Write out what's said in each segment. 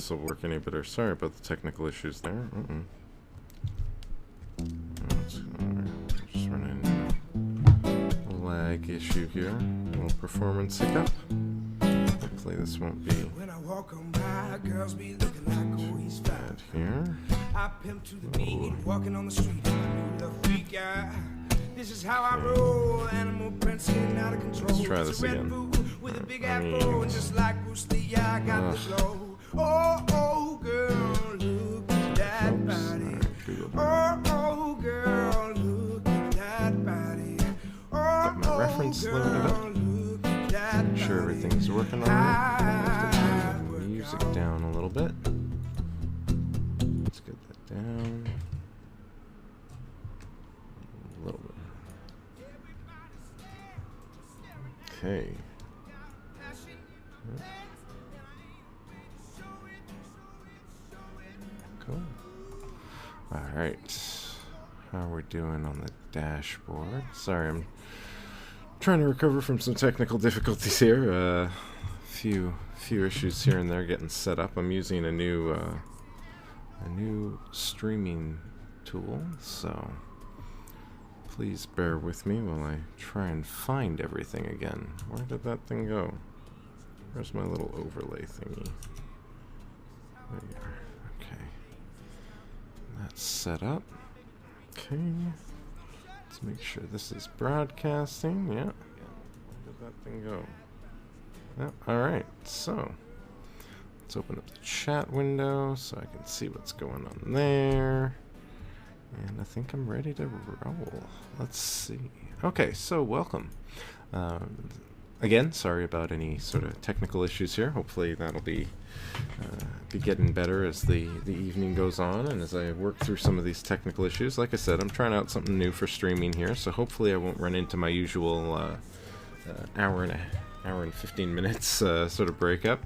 this will work any better. Sorry about the technical issues there. Just running a lag issue here. A little performance hiccup. Hopefully this won't be when I walk on by, girls be looking like always bad here. I pimp to the beat, walking on the street, I knew the freak guy. This is how I roll, animal prince getting out of control. Let's try this again. With a big afro, and just like Bruce Lee, I got the flow. Oh, oh, girl, look at that body. Oh, oh, girl, look at that body. Got my reference loaded up. Make sure everything's working all right. Turn the music down a little bit. Let's get that down. A little bit. Okay. Cool. Alright. How we're doing on the dashboard. Sorry, I'm trying to recover from some technical difficulties here. Few issues here and there getting set up. I'm using a new streaming tool, so please bear with me while I try and find everything again. Where did that thing go? Where's my little overlay thingy? There you are. Okay. That's set up. Okay. Let's make sure this is broadcasting. Yeah. Where did that thing go? Yeah. Alright, so let's open up the chat window so I can see what's going on there. And I think I'm ready to roll. Let's see. Okay, so welcome. Again, sorry about any sort of technical issues here. Hopefully that'll be getting better as the evening goes on and as I work through some of these technical issues. Like I said, I'm trying out something new for streaming here, so hopefully I won't run into my usual hour and 15 minutes sort of breakup.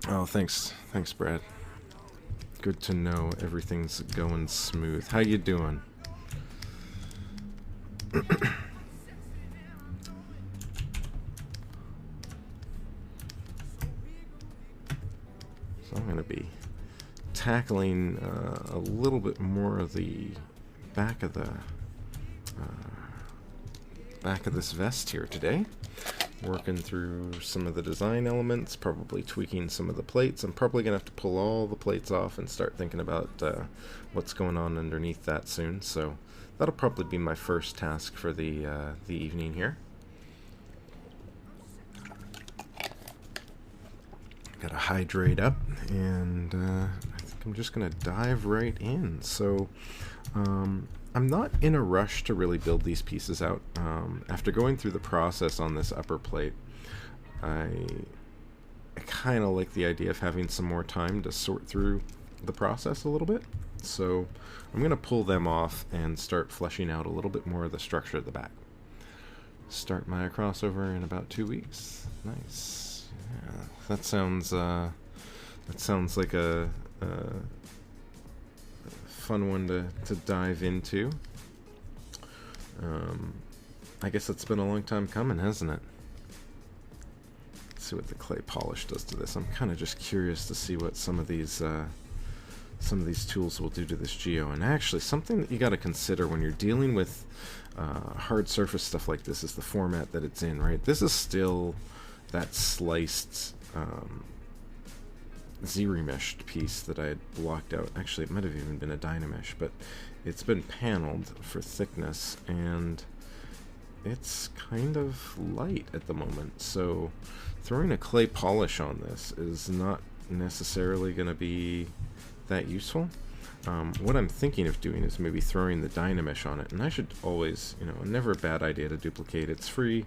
Oh, thanks, Brad. Good to know everything's going smooth. How you doing? So I'm going to be tackling a little bit more of the back of this vest here today. Working through some of the design elements, probably tweaking some of the plates. I'm probably going to have to pull all the plates off and start thinking about what's going on underneath that soon. So that'll probably be my first task for the evening here. Gotta hydrate up, and I think I'm just going to dive right in. So I'm not in a rush to really build these pieces out. After going through the process on this upper plate, I kind of like the idea of having some more time to sort through the process a little bit. So I'm going to pull them off and start fleshing out a little bit more of the structure of the back. Start my crossover in about 2 weeks. Nice. Yeah, that sounds like a fun one to dive into. I guess it's been a long time coming, hasn't it? Let's see what the clay polish does to this. I'm kind of just curious to see what some of these tools will do to this geo. And actually, something that you got to consider when you're dealing with hard surface stuff like this is the format that it's in, right? This is still that sliced Z-remeshed piece that I had blocked out. Actually, it might have even been a Dynamesh, but it's been paneled for thickness, and it's kind of light at the moment. So throwing a clay polish on this is not necessarily going to be that useful. What I'm thinking of doing is maybe throwing the Dynamesh on it, and I should always, never a bad idea to duplicate. It's free,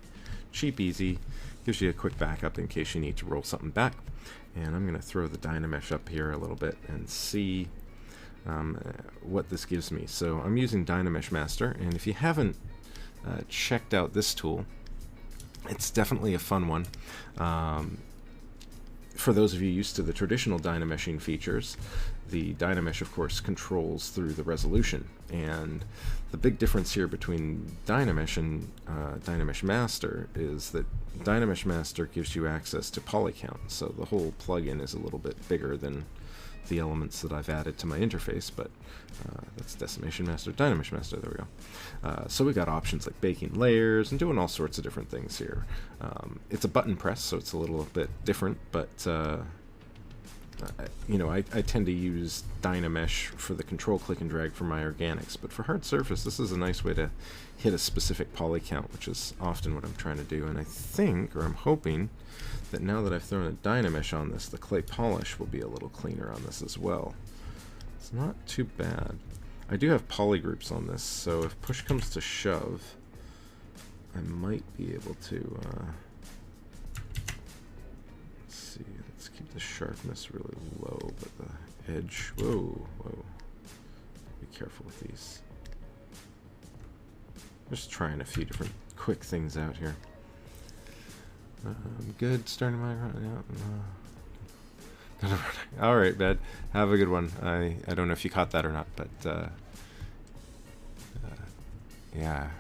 cheap, easy, gives you a quick backup in case you need to roll something back. And I'm going to throw the Dynamesh up here a little bit and see what this gives me. So I'm using Dynamesh Master, and if you haven't checked out this tool, it's definitely a fun one. for those of you used to the traditional Dynameshing features, the Dynamesh, of course, controls through the resolution. And the big difference here between Dynamesh and Dynamesh Master is that Dynamesh Master gives you access to poly count. So the whole plugin is a little bit bigger than the elements that I've added to my interface, but that's Decimation Master, Dynamesh Master, there we go. So we got options like baking layers and doing all sorts of different things here. It's a button press, so it's a little bit different, but you know, I tend to use Dynamesh for the control click and drag for my organics, but for hard surface, this is a nice way to hit a specific poly count, which is often what I'm trying to do. And I think, or I'm hoping, that now that I've thrown a Dynamesh on this, the clay polish will be a little cleaner on this as well. It's not too bad. I do have poly groups on this, so if push comes to shove, I might be able to, let's see, let's keep the sharpness really low, but the edge, whoa, be careful with these. Just trying a few different quick things out here. Good, starting my run. Yeah. All right, bud. Have a good one. I don't know if you caught that or not, but yeah.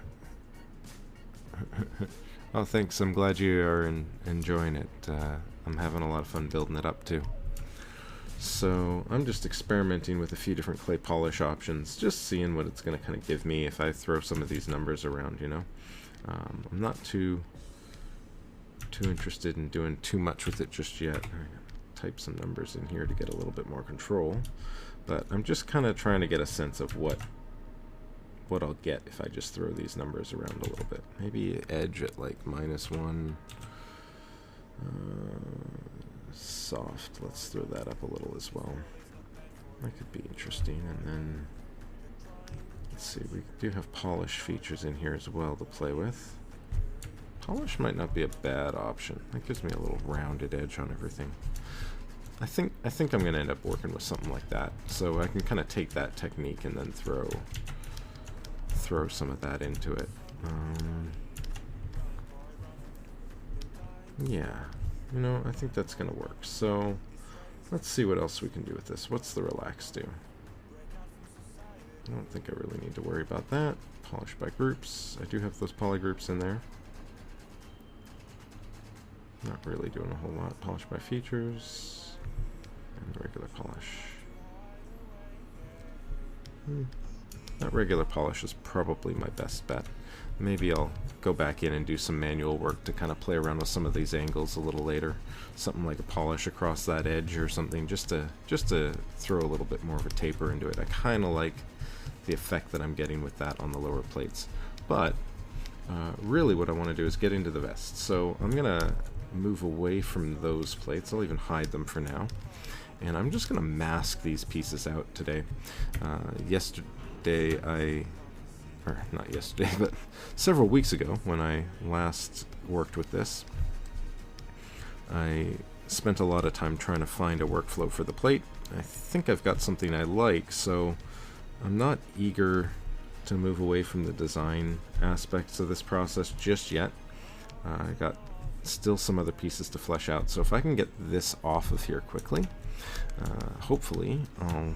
Oh, thanks. I'm glad you are enjoying it. I'm having a lot of fun building it up too. So I'm just experimenting with a few different clay polish options, just seeing what it's going to kind of give me if I throw some of these numbers around, you know. I'm not too interested in doing too much with it just yet. I type some numbers in here to get a little bit more control, but I'm just kind of trying to get a sense of what I'll get if I just throw these numbers around a little bit. Maybe edge at like -1. Soft, let's throw that up a little as well. That could be interesting. And then let's see, we do have polish features in here as well to play with. Polish might not be a bad option. That gives me a little rounded edge on everything. I think I'm going to end up working with something like that, so I can kind of take that technique and then throw some of that into it. Yeah, you know, I think that's going to work. So let's see what else we can do with this. What's the relax do? I don't think I really need to worry about that. Polish by groups. I do have those poly groups in there. Not really doing a whole lot. Polish by features and regular polish. That regular polish is probably my best bet. Maybe I'll go back in and do some manual work to kind of play around with some of these angles a little later. Something like a polish across that edge or something, just to throw a little bit more of a taper into it. I kind of like the effect that I'm getting with that on the lower plates. But really what I want to do is get into the vest. So I'm going to move away from those plates. I'll even hide them for now. And I'm just going to mask these pieces out today. Not yesterday, but several weeks ago when I last worked with this, I spent a lot of time trying to find a workflow for the plate. I think I've got something I like, so I'm not eager to move away from the design aspects of this process just yet. I got still some other pieces to flesh out, so if I can get this off of here quickly, hopefully I'll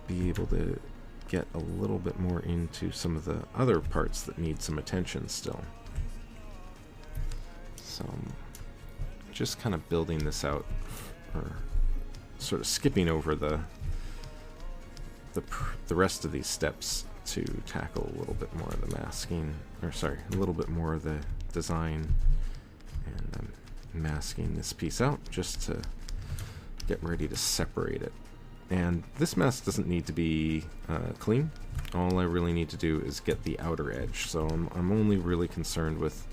be able to get a little bit more into some of the other parts that need some attention still. So I'm just kind of building this out, or sort of skipping over the rest of these steps to tackle a little bit more of the masking, or sorry, a little bit more of the design, and I'm masking this piece out just to get ready to separate it. And this mask doesn't need to be clean. All I really need to do is get the outer edge. So I'm only really concerned with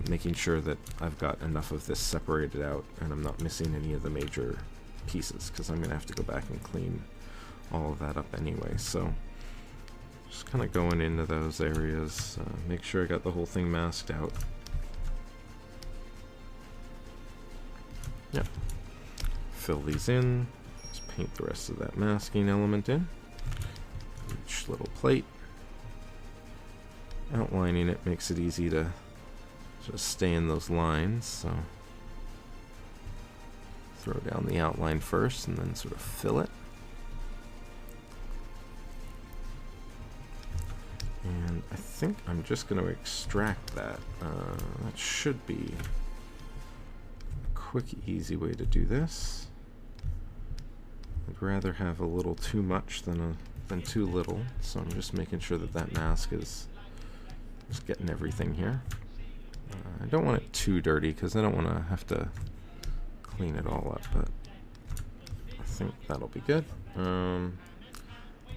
making sure that I've got enough of this separated out and I'm not missing any of the major pieces, because I'm going to have to go back and clean all of that up anyway. So just kind of going into those areas, make sure I got the whole thing masked out. Yep. Fill these in. Paint the rest of that masking element in each little plate. Outlining it makes it easy to just stay in those lines, so Throw down the outline first and then sort of fill it. And I think I'm just going to extract that. That should be a quick, easy way to do this. I'd rather have a little too much than too little, so I'm just making sure that that mask is just getting everything here. I don't want it too dirty because I don't want to have to clean it all up, but I think that'll be good.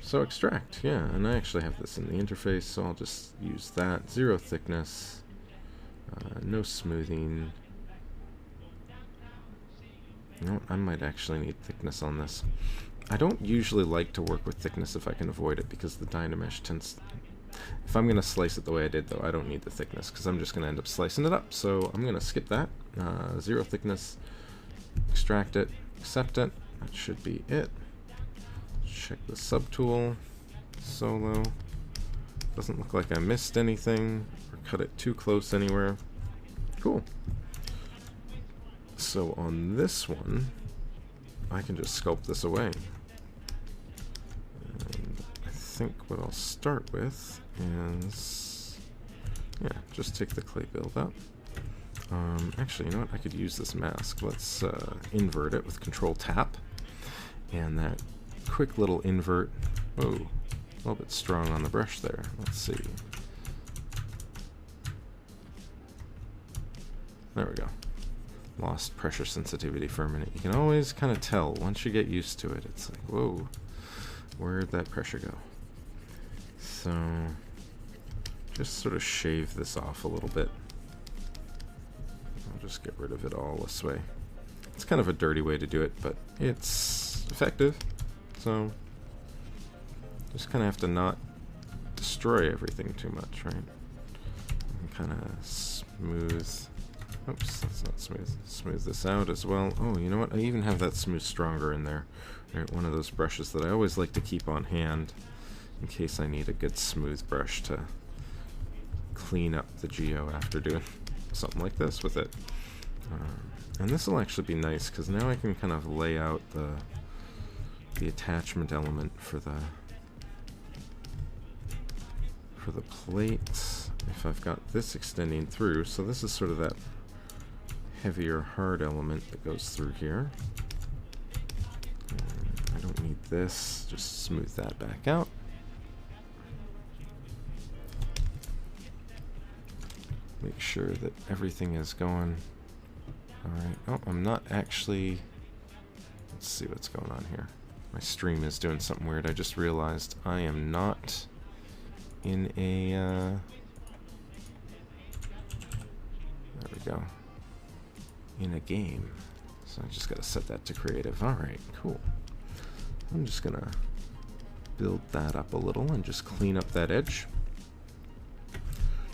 So extract, yeah, and I actually have this in the interface, so I'll just use that. 0 thickness, no smoothing. You know what, I might actually need thickness on this. I don't usually like to work with thickness if I can avoid it, because the Dynamesh tends... If I'm going to slice it the way I did, though, I don't need the thickness, because I'm just going to end up slicing it up. So I'm going to skip that. 0 thickness, extract it, accept it. That should be it. Check the subtool, solo. Doesn't look like I missed anything or cut it too close anywhere. Cool. So on this one, I can just sculpt this away. And I think what I'll start with is, yeah, just take the clay build up. Actually, you know what? I could use this mask. Let's invert it with Control Tap. And that quick little invert. Whoa, a little bit strong on the brush there. Let's see. There we go. Lost pressure sensitivity for a minute. You can always kind of tell once you get used to it. It's like, whoa, where'd that pressure go? So just sort of shave this off a little bit. I'll just get rid of it all this way. It's kind of a dirty way to do it, but it's effective. So just kind of have to not destroy everything too much, right? Kind of smooth. Oops, that's not smooth. Smooth this out as well. Oh, you know what? I even have that smooth stronger in there. Right, one of those brushes that I always like to keep on hand in case I need a good smooth brush to clean up the geo after doing something like this with it. And this will actually be nice because now I can kind of lay out the attachment element for the plate. If I've got this extending through, so this is sort of that heavier hard element that goes through here. I don't need this, just smooth that back out. Make sure that everything is going alright. Oh, I'm not actually... Let's see what's going on here. My stream is doing something weird. I just realized I am not in a... there we go. In a game. So I just gotta set that to creative. Alright, cool. I'm just gonna build that up a little and just clean up that edge.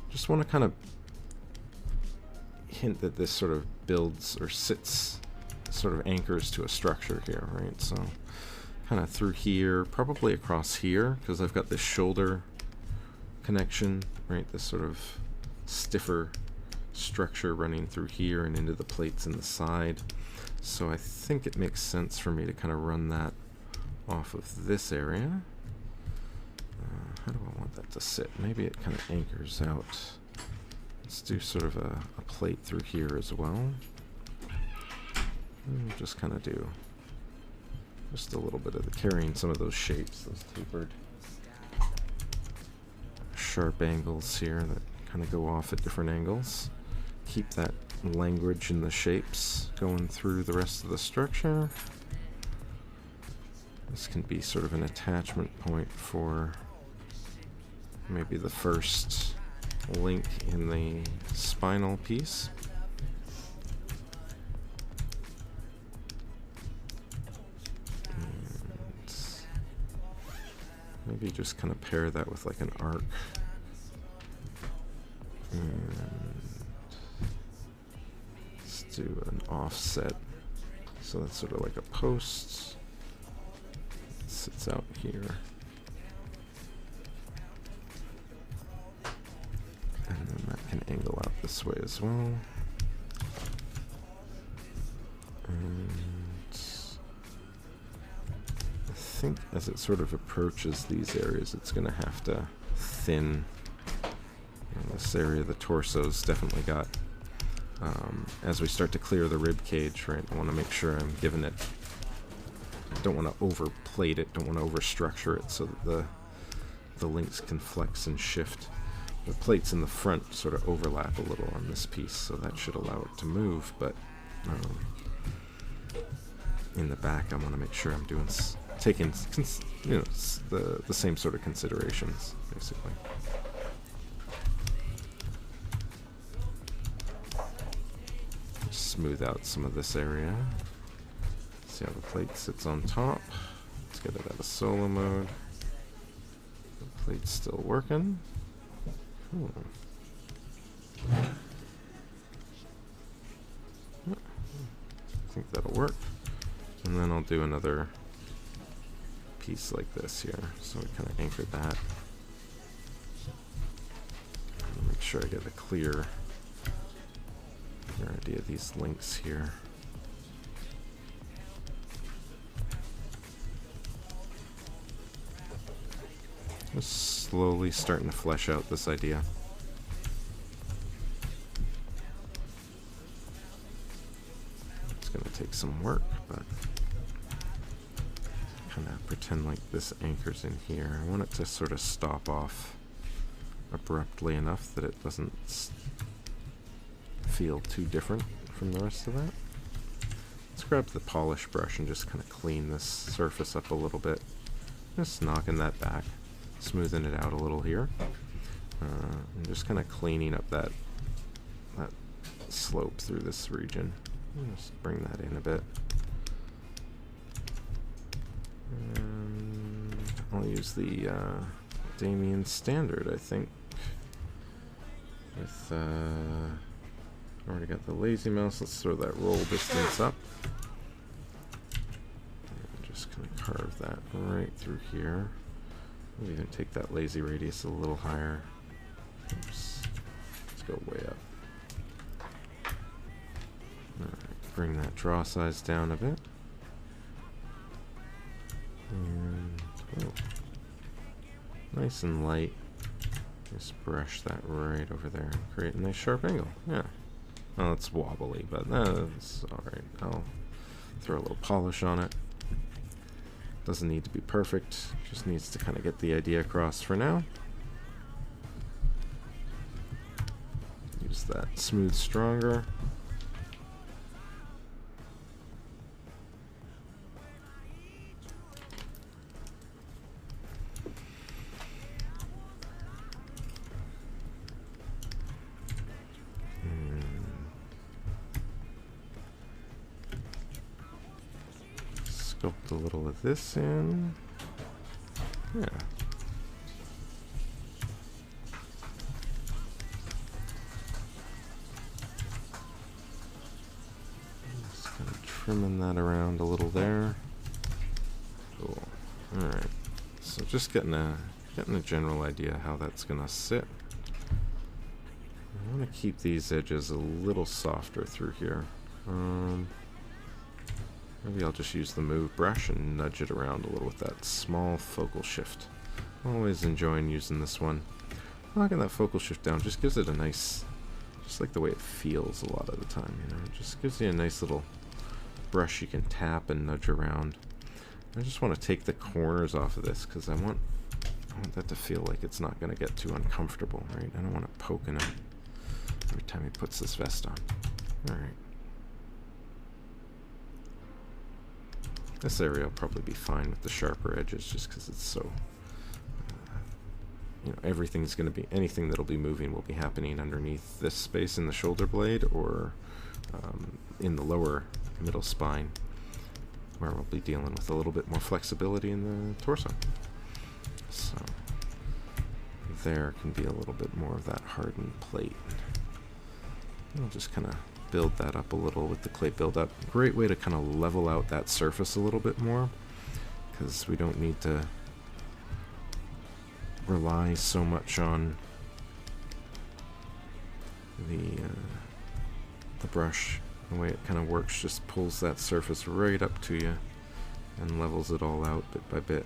Just want to kind of hint that this sort of builds or sits, sort of anchors to a structure here, right? So kind of through here, probably across here, because I've got this shoulder connection, right? This sort of stiffer structure running through here and into the plates in the side. So I think it makes sense for me to kind of run that off of this area. How do I want that to sit? Maybe it kind of anchors out. Let's do sort of a plate through here as well. And just kind of do just a little bit of carrying some of those shapes, those tapered sharp angles here that kind of go off at different angles. Keep that language in the shapes going through the rest of the structure. This can be sort of an attachment point for maybe the first link in the spinal piece. And maybe just kind of pair that with like an arc. And let's do an offset. So that's sort of like a post. It sits out here. And then that can angle out this way as well. And think as it sort of approaches these areas, it's going to have to thin. This area of the torso's definitely got, as we start to clear the rib cage, right, I want to make sure I'm giving it, don't want to overplate it, don't want to overstructure it so that the links can flex and shift. The plates in the front sort of overlap a little on this piece, so that should allow it to move, but in the back I want to make sure I'm doing, taking the same sort of considerations, basically. Smooth out some of this area. See how the plate sits on top. Let's get it out of solo mode. The plate's still working. Cool. I think that'll work. And then I'll do another piece like this here. So we kind of anchor that. Make sure I get a clear idea of these links here. Just slowly starting to flesh out this idea. It's going to take some work, but kind of pretend like this anchors in here. I want it to sort of stop off abruptly enough that it doesn't feel too different from the rest of that. Let's grab the polish brush and just kind of clean this surface up a little bit. Just knocking that back, smoothing it out a little here, and just kind of cleaning up that slope through this region. Just bring that in a bit. And I'll use the Damien Standard, I think, with already got the lazy mouse. Let's throw that roll distance up. And just kind of carve that right through here. We'll even take that lazy radius a little higher. Oops. Let's go way up. Alright, bring that draw size down a bit. And nice and light. Just brush that right over there and create a nice sharp angle. Yeah. Well, it's wobbly, but that's alright. I'll throw a little polish on it. Doesn't need to be perfect, just needs to kind of get the idea across for now. Use that smooth stronger. Sculpt a little of this in. Yeah. Just kind of trimming that around a little there. Cool. Alright. So just getting a general idea how that's gonna sit. I want to keep these edges a little softer through here. Maybe I'll just use the move brush and nudge it around a little with that small focal shift. Always enjoying using this one. Knocking that focal shift down just gives it a nice, just like the way it feels a lot of the time, you know. It just gives you a nice little brush you can tap and nudge around. I just want to take the corners off of this because I want that to feel like it's not going to get too uncomfortable, right? I don't want it poking him every time he puts this vest on. Alright. This area will probably be fine with the sharper edges just because it's so, you know, everything's going to be, anything that'll be moving will be happening underneath this space in the shoulder blade or in the lower middle spine where we'll be dealing with a little bit more flexibility in the torso. So there can be a little bit more of that hardened plate. We'll just kind of build that up a little with the clay buildup. Great way to kind of level out that surface a little bit more because we don't need to rely so much on the brush. The way it kind of works just pulls that surface right up to you and levels it all out bit by bit.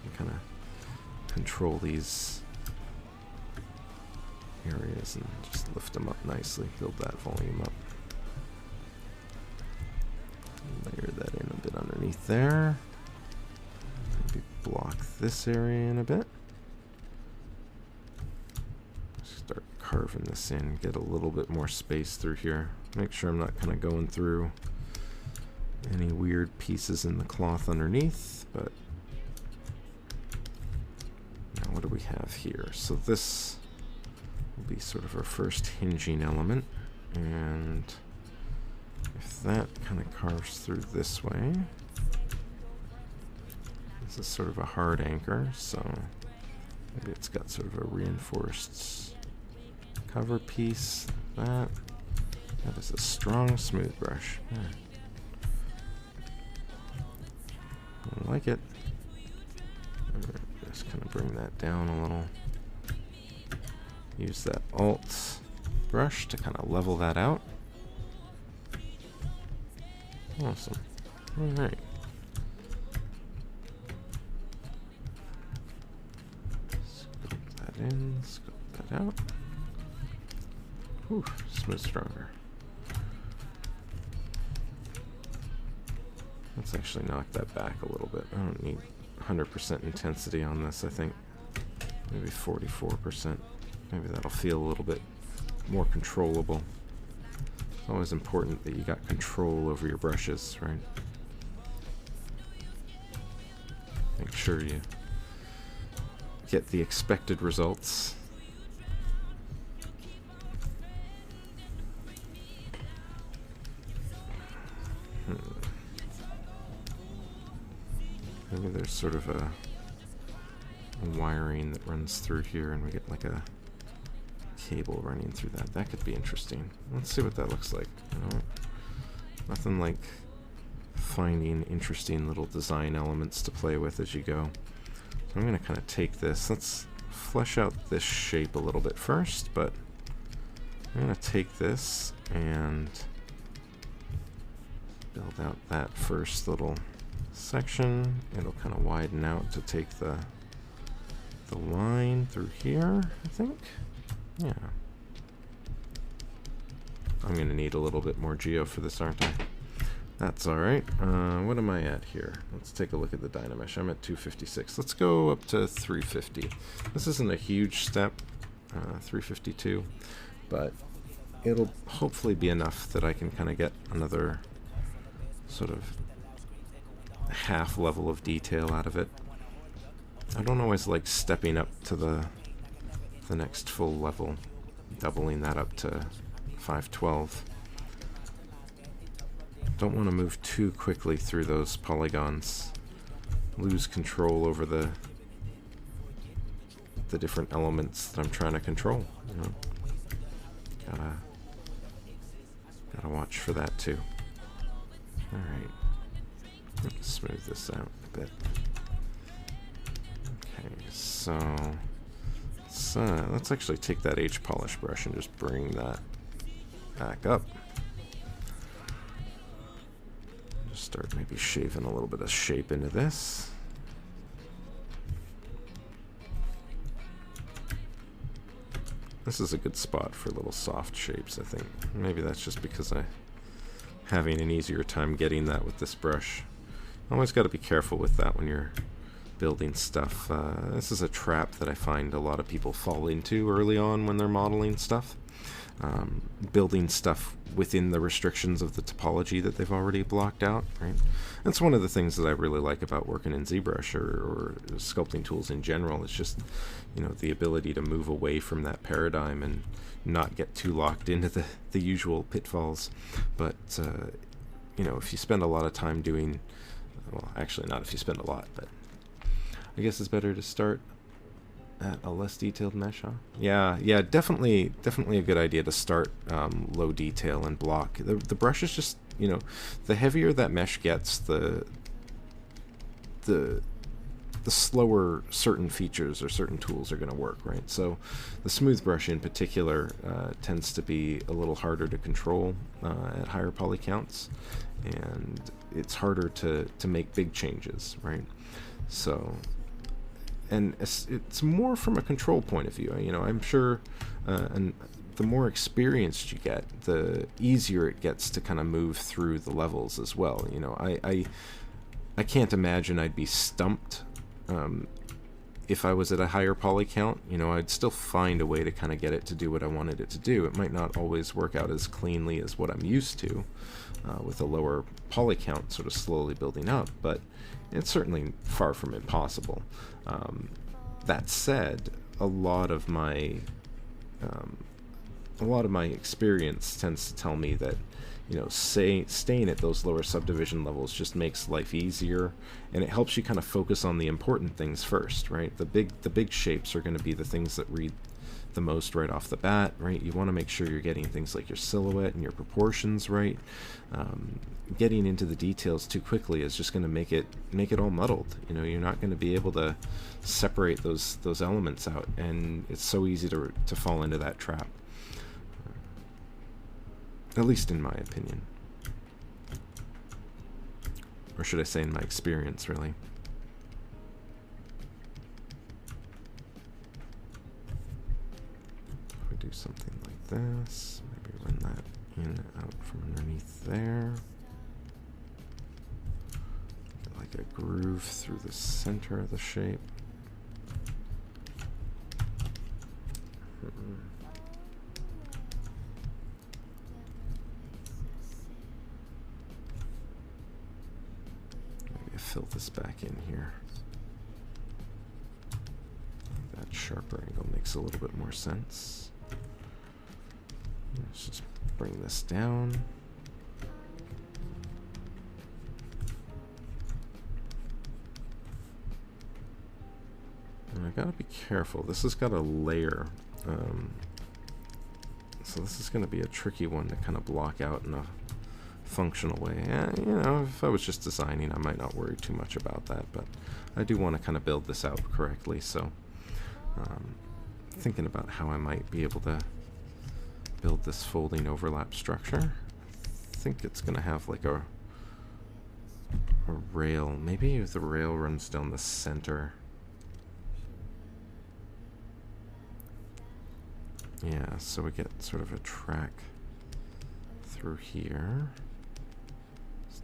You kind of control these areas and just lift them up nicely, build that volume up. Layer that in a bit underneath there. Maybe block this area in a bit. Start carving this in, get a little bit more space through here. Make sure I'm not kind of going through any weird pieces in the cloth underneath, but now what do we have here? So this will be sort of our first hinging element, and if that kind of carves through this way, this is sort of a hard anchor, so maybe it's got sort of a reinforced cover piece. That is a strong smooth brush. I like it. Just kind of bring that down a little. Use that Alt brush to kind of level that out. Awesome. Alright. Sculpt that in, sculpt that out. Whew, smooth stronger. Let's actually knock that back a little bit. I don't need 100% intensity on this, I think. Maybe 44%. Maybe that'll feel a little bit more controllable. It's always important that you got control over your brushes, right? Make sure you get the expected results. Maybe there's sort of a wiring that runs through here and we get like a cable running through that. That could be interesting. Let's see what that looks like. You know, nothing like finding interesting little design elements to play with as you go. So I'm going to kind of take this. Let's flesh out this shape a little bit first, but I'm going to take this and build out that first little section. It'll kind of widen out to take the line through here, I think. Yeah. I'm going to need a little bit more geo for this, aren't I? That's alright. What am I at here? Let's take a look at the Dynamesh. I'm at 256. Let's go up to 350. This isn't a huge step, 352, but it'll hopefully be enough that I can kind of get another sort of half level of detail out of it. I don't always like stepping up to the next full level, doubling that up to 512. Don't want to move too quickly through those polygons. Lose control over the different elements that I'm trying to control. You know? Gotta watch for that too. All right. Let's smooth this out a bit. Okay, so let's actually take that H polish brush and just bring that back up. Just start maybe shaving a little bit of shape into this. This is a good spot for little soft shapes, I think. Maybe that's just because I'm having an easier time getting that with this brush. Always got to be careful with that when you're building stuff. This is a trap that I find a lot of people fall into early on when they're modeling stuff. Building stuff within the restrictions of the topology that they've already blocked out, right? That's one of the things that I really like about working in Zbrush or sculpting tools in general. It's just, you know, the ability to move away from that paradigm and not get too locked into the usual pitfalls. But, you know, if you spend a lot of time doing, well, actually not if you spend a lot, but I guess it's better to start at a less detailed mesh, huh? Yeah, definitely a good idea to start low detail and block. The brush is just, you know, the heavier that mesh gets, the the slower certain features or certain tools are going to work, right? So the smooth brush in particular tends to be a little harder to control at higher poly counts, and it's harder to make big changes, right? So, and it's more from a control point of view. You know, I'm sure, and the more experienced you get, the easier it gets to kind of move through the levels as well. You know, I can't imagine I'd be stumped if I was at a higher poly count. You know, I'd still find a way to kind of get it to do what I wanted it to do. It might not always work out as cleanly as what I'm used to with a lower poly count sort of slowly building up, but it's certainly far from impossible. That said, a lot of my experience tends to tell me that, you know, staying at those lower subdivision levels just makes life easier, and it helps you kind of focus on the important things first, right? The big shapes are going to be the things that read the most right off the bat, right? You want to make sure you're getting things like your silhouette and your proportions right. Getting into the details too quickly is just going to make it all muddled. You know, you're not going to be able to separate those elements out, and it's so easy to fall into that trap. At least in my opinion. Or should I say in my experience, really. If we do something like this, maybe run that in out from underneath there. Like a groove through the center of the shape. Fill this back in here. That sharper angle makes a little bit more sense. Let's just bring this down. And I gotta be careful. This has got a layer. So this is gonna be a tricky one to kind of block out in a functional way. You know, if I was just designing, I might not worry too much about that, but I do want to kind of build this out correctly, so thinking about how I might be able to build this folding overlap structure. I think it's going to have like a rail. Maybe if the rail runs down the center. Yeah, so we get sort of a track through here.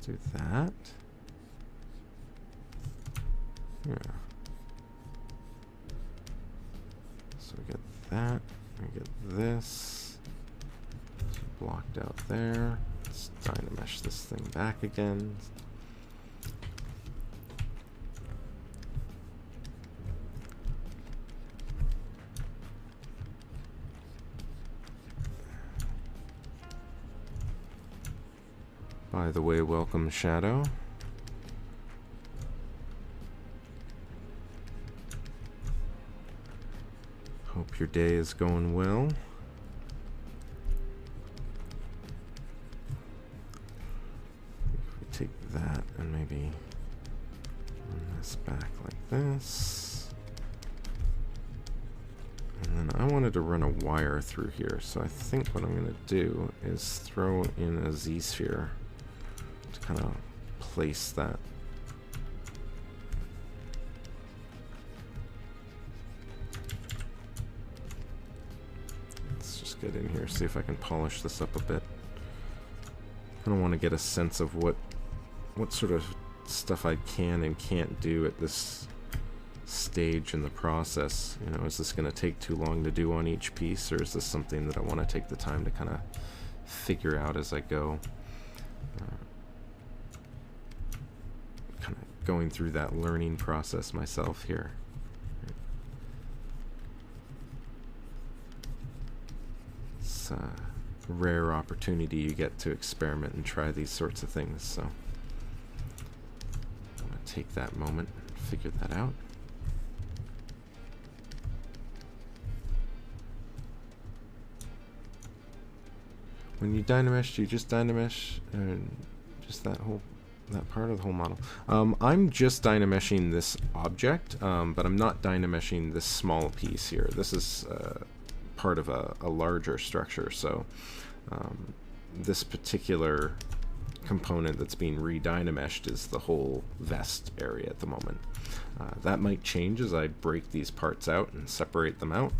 Do that. Yeah. So we get that. We get this. So blocked out there. Let's dynamesh this thing back again. By the way, welcome, Shadow. Hope your day is going well. If we take that and maybe run this back like this. And then I wanted to run a wire through here, so I think what I'm going to do is throw in a Z-sphere. Kind of place that. Let's just get in here, see if I can polish this up a bit. I don't want to get a sense of what sort of stuff I can and can't do at this stage in the process. You know, is this going to take too long to do on each piece, or is this something that I want to take the time to kind of figure out as I go? Going through that learning process myself here. It's a rare opportunity you get to experiment and try these sorts of things, so I'm going to take that moment and figure that out. When you dynamesh, do you just dynamesh just that whole that part of the whole model. I'm just dynameshing this object, but I'm not dynameshing this small piece here. This is part of a larger structure, so this particular component that's being re-dynameshed is the whole vest area at the moment. That might change as I break these parts out and separate them out,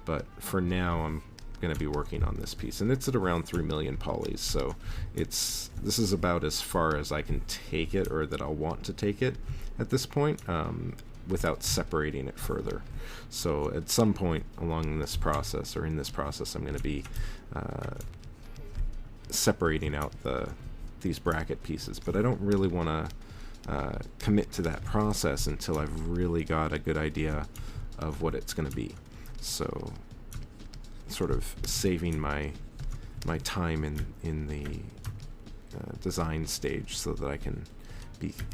but for now I'm going to be working on this piece, and it's at around 3 million polys, so this is about as far as I can take it, or that I'll want to take it at this point, without separating it further. So at some point along this process, or in this process, I'm going to be separating out these bracket pieces, but I don't really want to commit to that process until I've really got a good idea of what it's going to be. So sort of saving my time in the design stage, so that I can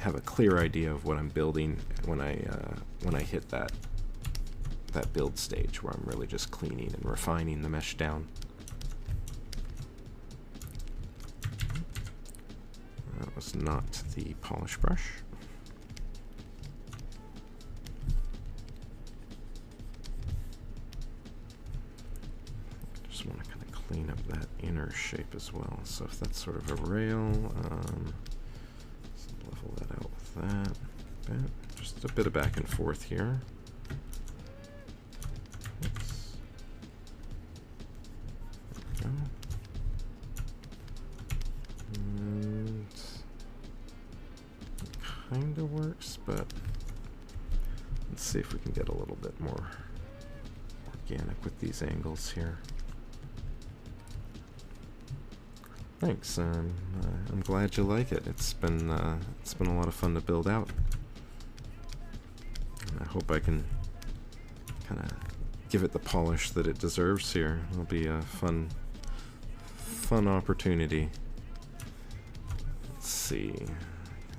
have a clear idea of what I'm building when I hit that build stage, where I'm really just cleaning and refining the mesh down. That was not the polish brush. Just want to kind of clean up that inner shape as well. So if that's sort of a rail, let's level that out with that a bit. Just a bit of back and forth here. Oops. There we go. And it kind of works, but let's see if we can get a little bit more organic with these angles here. Thanks. I'm glad you like it. It's been a lot of fun to build out. I hope I can kind of give it the polish that it deserves here. It'll be a fun opportunity. Let's see.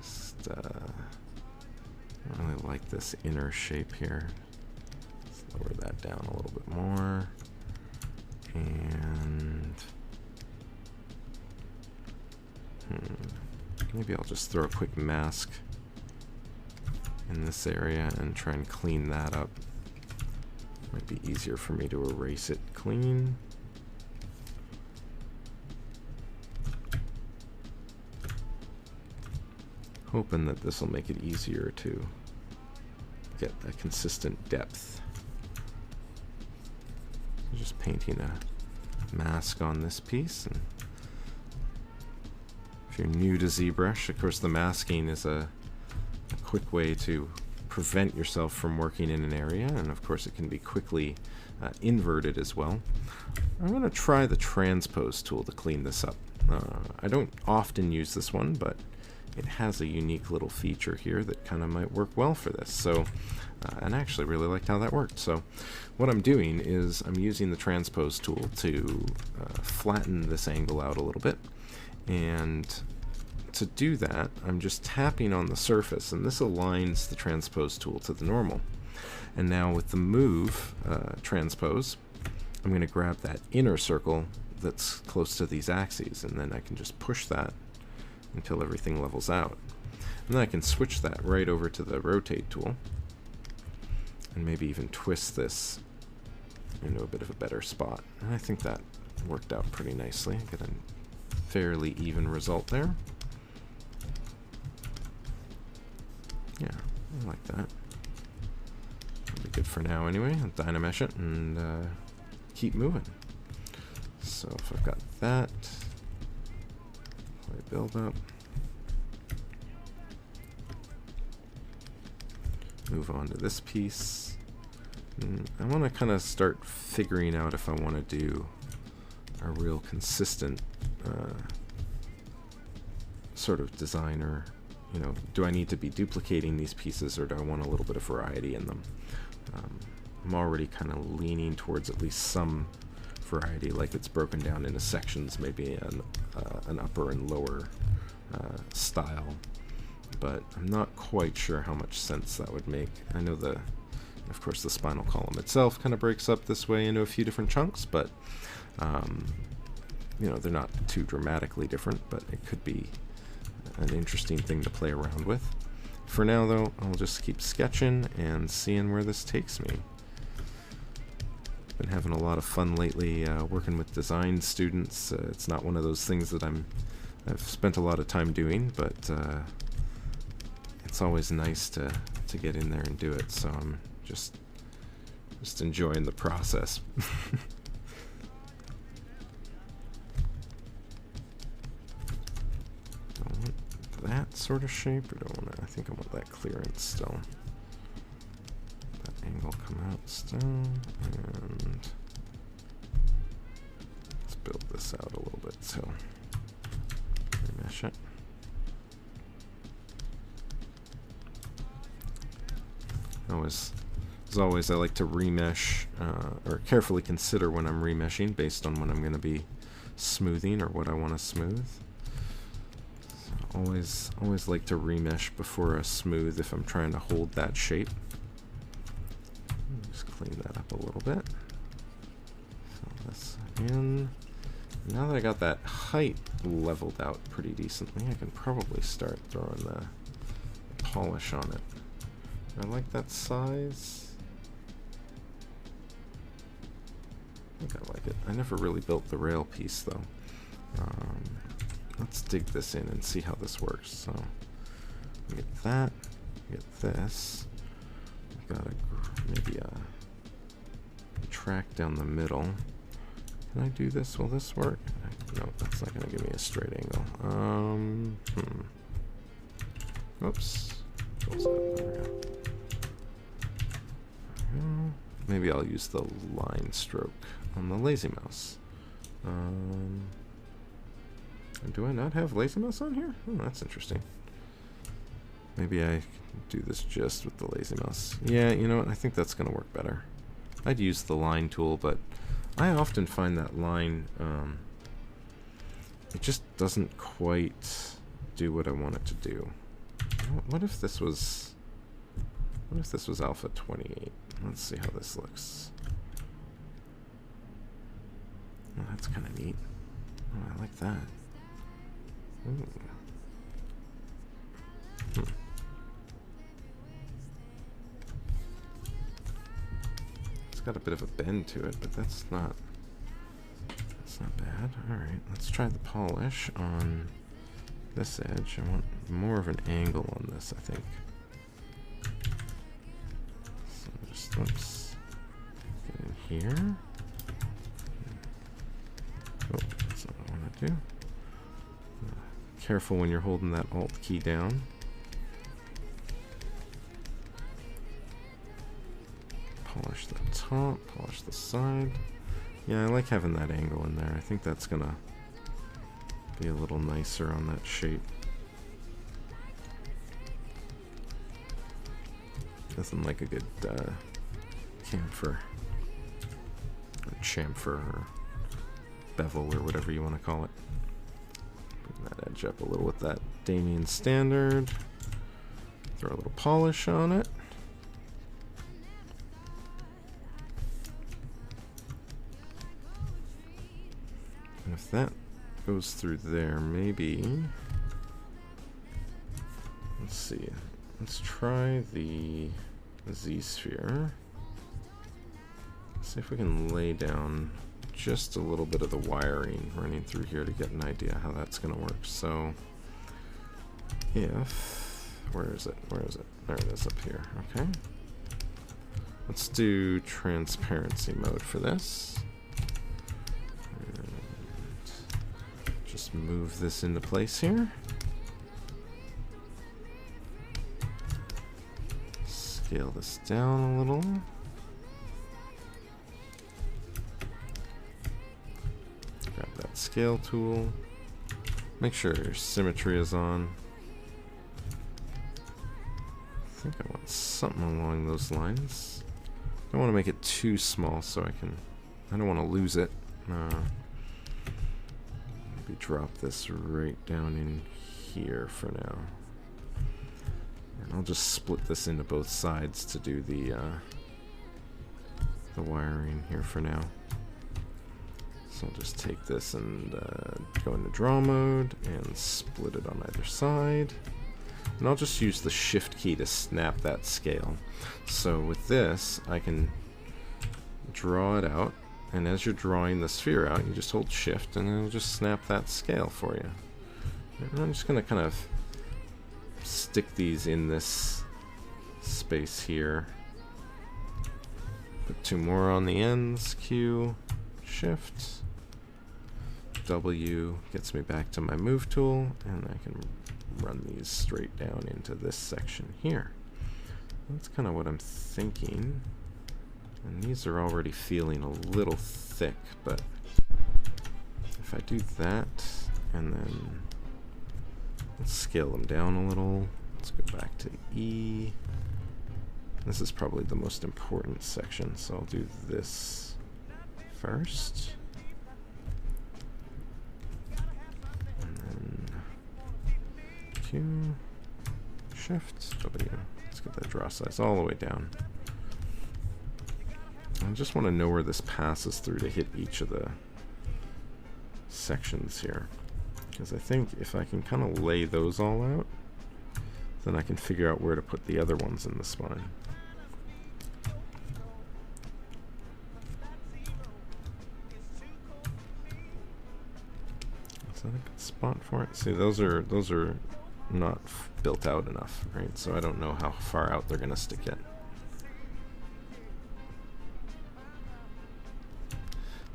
Just I really like this inner shape here. Let's lower that down a little bit more. And maybe I'll just throw a quick mask in this area and try and clean that up. Might be easier for me to erase it clean. Hoping that this will make it easier to get a consistent depth. Just painting a mask on this piece. And if you're new to Zbrush, of course the masking is a quick way to prevent yourself from working in an area, and of course it can be quickly inverted as well. I'm going to try the transpose tool to clean this up. I don't often use this one, but it has a unique little feature here that kind of might work well for this. So, and I actually really liked how that worked. So what I'm doing is I'm using the transpose tool to flatten this angle out a little bit. And to do that, I'm just tapping on the surface, and this aligns the transpose tool to the normal. And now with the move transpose, I'm going to grab that inner circle that's close to these axes, and then I can just push that until everything levels out. And then I can switch that right over to the rotate tool, and maybe even twist this into a bit of a better spot. And I think that worked out pretty nicely. Get a fairly even result there. Yeah, I like that. That'll be good for now anyway. I'll dynamesh it and keep moving. So if I've got that, play build up. Move on to this piece. And I want to kind of start figuring out if I want to do a real consistent sort of design, or do I need to be duplicating these pieces, or do I want a little bit of variety in them? I'm already kind of leaning towards at least some variety, like it's broken down into sections, maybe an upper and lower style, but I'm not quite sure how much sense that would make. I know of course the spinal column itself kind of breaks up this way into a few different chunks, but they're not too dramatically different, but it could be an interesting thing to play around with. For now, though, I'll just keep sketching and seeing where this takes me. Been having a lot of fun lately working with design students. It's not one of those things that I've spent a lot of time doing, but it's always nice to get in there and do it. So I'm just enjoying the process. Do I want that sort of shape, or do I want to? I think I want that clearance still. That angle come out still, and let's build this out a little bit. So remesh it. As always, I like to remesh, or carefully consider when I'm remeshing based on when I'm going to be smoothing or what I want to smooth. So always like to remesh before a smooth if I'm trying to hold that shape. Just clean that up a little bit. Fill this in. Now that I got that height leveled out pretty decently, I can probably start throwing the polish on it. I like that size. I think I like it. I never really built the rail piece though. Let's dig this in and see how this works. So we get that, we get this. We've got maybe a track down the middle. Can I do this? Will this work? No, that's not going to give me a straight angle. Oops. There we go. Maybe I'll use the line stroke on the lazy mouse. Do I not have lazy mouse on here? Oh, that's interesting. Maybe I can do this just with the lazy mouse. Yeah, you know what? I think that's going to work better. I'd use the line tool, but I often find that line, it just doesn't quite do what I want it to do. What if this was alpha 28? Let's see how this looks. Oh, that's kind of neat. Oh, I like that. Ooh. It's got a bit of a bend to it, but that's not bad. Alright, let's try the polish on this edge. I want more of an angle on this, I think. So just, oops, get in here. Oh, that's not what I want to do. Careful when you're holding that Alt key down. Polish the top, polish the side. Yeah, I like having that angle in there. I think that's gonna be a little nicer on that shape. Nothing like a good chamfer, or chamfer, or bevel, or whatever you want to call it. Bring that edge up a little with that Damien standard. Throw a little polish on it. And if that goes through there, maybe, let's see, let's try the Z-sphere. See if we can lay down just a little bit of the wiring running through here to get an idea how that's going to work. So if, where is it? There it is up here. Okay. Let's do transparency mode for this. Just move this into place here. Scale this down a little. Grab that scale tool. Make sure your symmetry is on. I think I want something along those lines. I don't want to make it too small so I don't want to lose it. Maybe drop this right down in here for now. And I'll just split this into both sides to do the wiring here for now. So I'll just take this and go into draw mode and split it on either side. And I'll just use the shift key to snap that scale. So with this, I can draw it out, and as you're drawing the sphere out, you just hold shift and it'll just snap that scale for you. And I'm just going to kind of stick these in this space here. Put 2 more on the ends, Q, shift, W gets me back to my move tool, and I can run these straight down into this section here. That's kind of what I'm thinking. And these are already feeling a little thick, but if I do that, and then let's scale them down a little. Let's go back to E. This is probably the most important section, so I'll do this first. And then Q, Shift, W. Let's get that draw size all the way down. I just want to know where this passes through to hit each of the sections here. Because I think if I can kind of lay those all out, then I can figure out where to put the other ones in the spine. Is that a good spot for it? See, those are not built out enough, right? So I don't know how far out they're going to stick yet.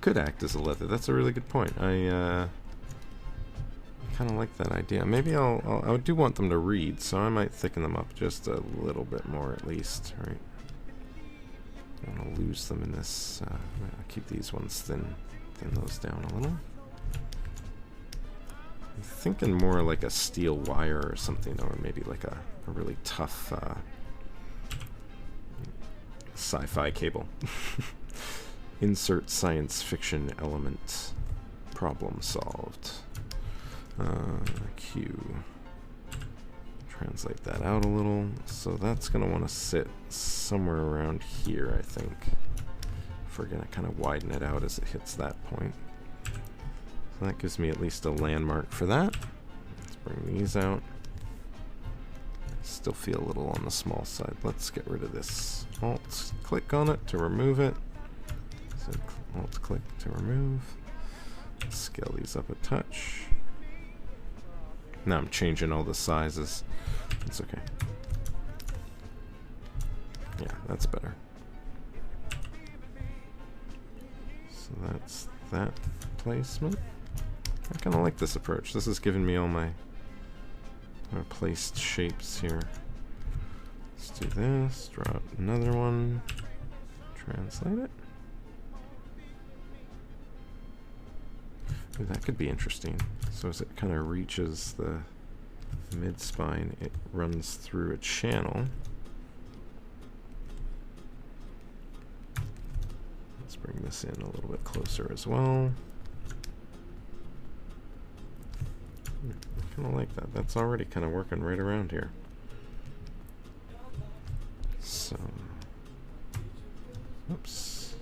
Could act as a leather. That's a really good point. I kind of like that idea. Maybe I do want them to read, so I might thicken them up just a little bit more at least, right? I don't want to lose them in this. I'll keep these ones thin those down a little. I'm thinking more like a steel wire or something, or maybe like a really tough sci-fi cable. Insert science fiction element. Problem solved. Q. Translate that out a little. So that's going to want to sit somewhere around here, I think. If we're going to kind of widen it out as it hits that point. So that gives me at least a landmark for that. Let's bring these out. Still feel a little on the small side. Let's get rid of this. Alt click on it to remove it. So alt click to remove. Let's scale these up a touch. Now I'm changing all the sizes. It's okay. Yeah, that's better. So that's that placement. I kind of like this approach. This is giving me all my placed shapes here. Let's do this. Draw out another one. Translate it. Ooh, that could be interesting. So as it kind of reaches the mid-spine, it runs through a channel. Let's bring this in a little bit closer as well. I kind of like that. That's already kind of working right around here. So, oops.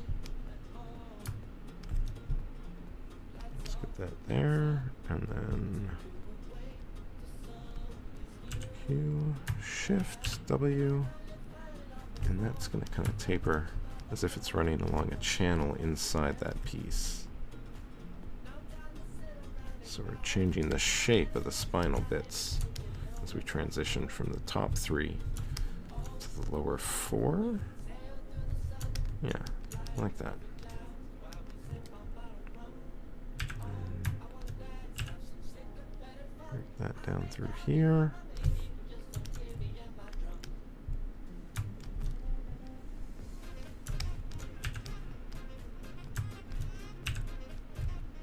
That there, and then Q, Shift, W, and that's going to kind of taper as if it's running along a channel inside that piece. So we're changing the shape of the spinal bits as we transition from the top 3 to the lower 4. Yeah, I like that. Break that down through here.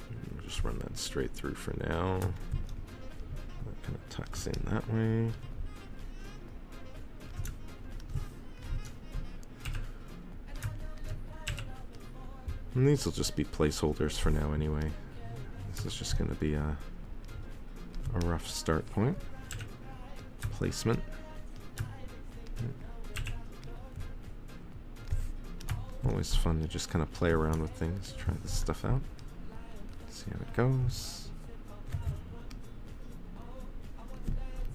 And just run that straight through for now. That kind of tucks in that way. And these will just be placeholders for now anyway. This is just going to be a rough start point. Placement. Always fun to just kind of play around with things, try this stuff out. See how it goes.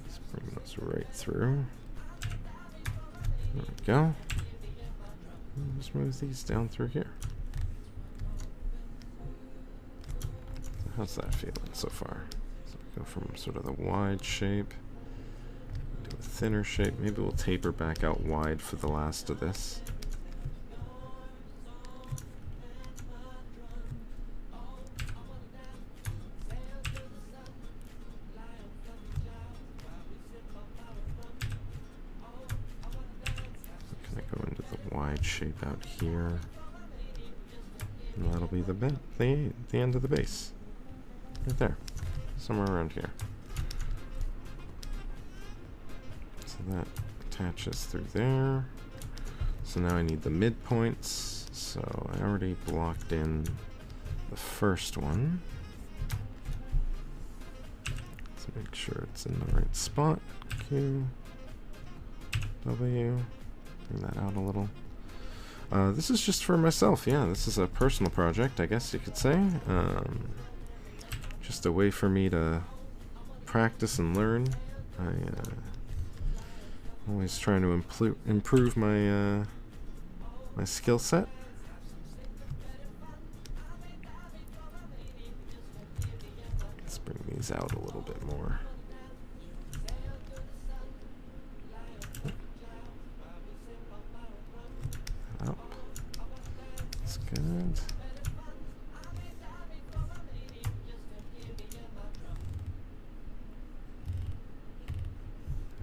Let's bring those right through. There we go. And just move these down through here. So how's that feeling so far? So we go from sort of the wide shape to a thinner shape. Maybe we'll taper back out wide for the last of this. Shape out here, and that'll be the end of the base, right there, somewhere around here. So that attaches through there. So now I need the midpoints. So I already blocked in the first one. Let's make sure it's in the right spot. Q, W, bring that out a little. This is just for myself, yeah, this is a personal project, I guess you could say. Just a way for me to practice and learn. Always trying to improve my my skill set. Let's bring these out a little bit more. Up. That's good.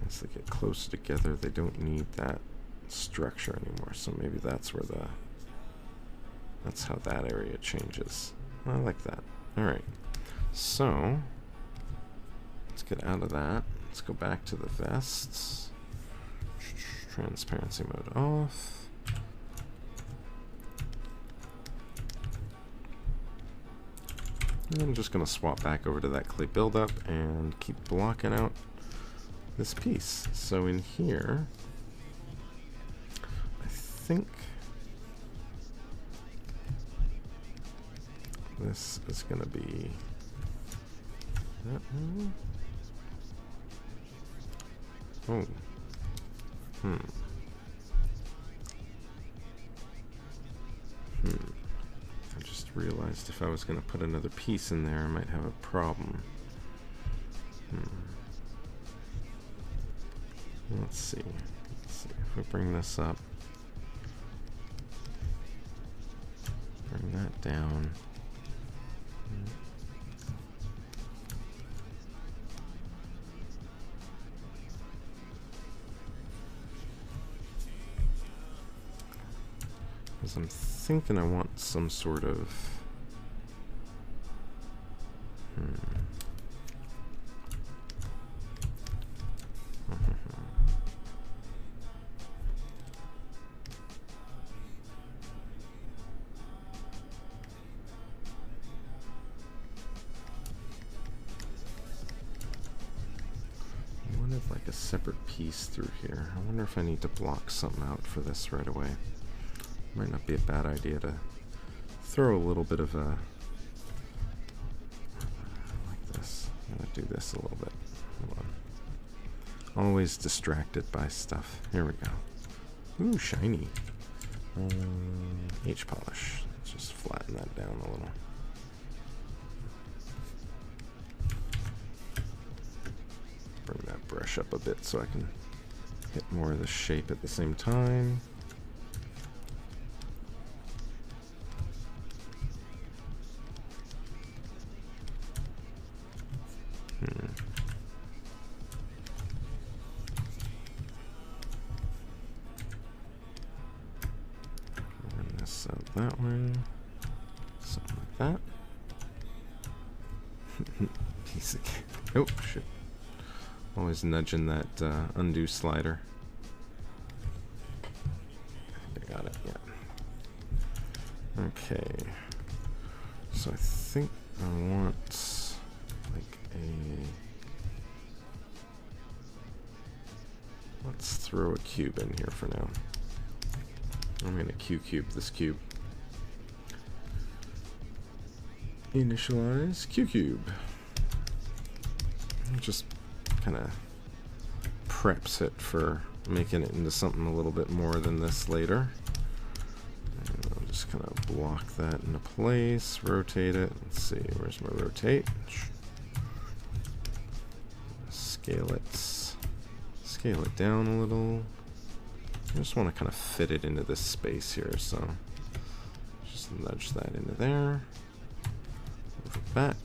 As they get closer together, they don't need that structure anymore. So maybe that's where that's how that area changes. I like that. All right. So let's get out of that. Let's go back to the vests. Transparency mode off. And I'm just going to swap back over to that clay buildup and keep blocking out this piece. So in here, I think this is going to be that one. Oh. I just realized if I was going to put another piece in there, I might have a problem. Let's see. If we bring this up, bring that down. Because I'm thinking I want some sort of like a separate piece through here. I wonder if I need to block something out for this right away. Might not be a bad idea to throw a little bit of a like this. I'm gonna do this a little bit. Hold on. Always distracted by stuff. Here we go. Ooh, shiny. H polish. Let's just flatten that down a little. Bring that brush up a bit so I can hit more of the shape at the same time. Run this out that way. Something like that. Piece of cake. Oh, shit. Always nudging that undo slider. I got it, yeah. Okay. So I think I want like a... Let's throw a cube in here for now. I'm gonna Q-cube this cube. Initialize Q-Cube. Just kind of preps it for making it into something a little bit more than this later. And I'll just kind of block that into place, rotate it. Let's see, where's my rotate? Scale it down a little. I just want to kind of fit it into this space here, so just nudge that into there. Move it back.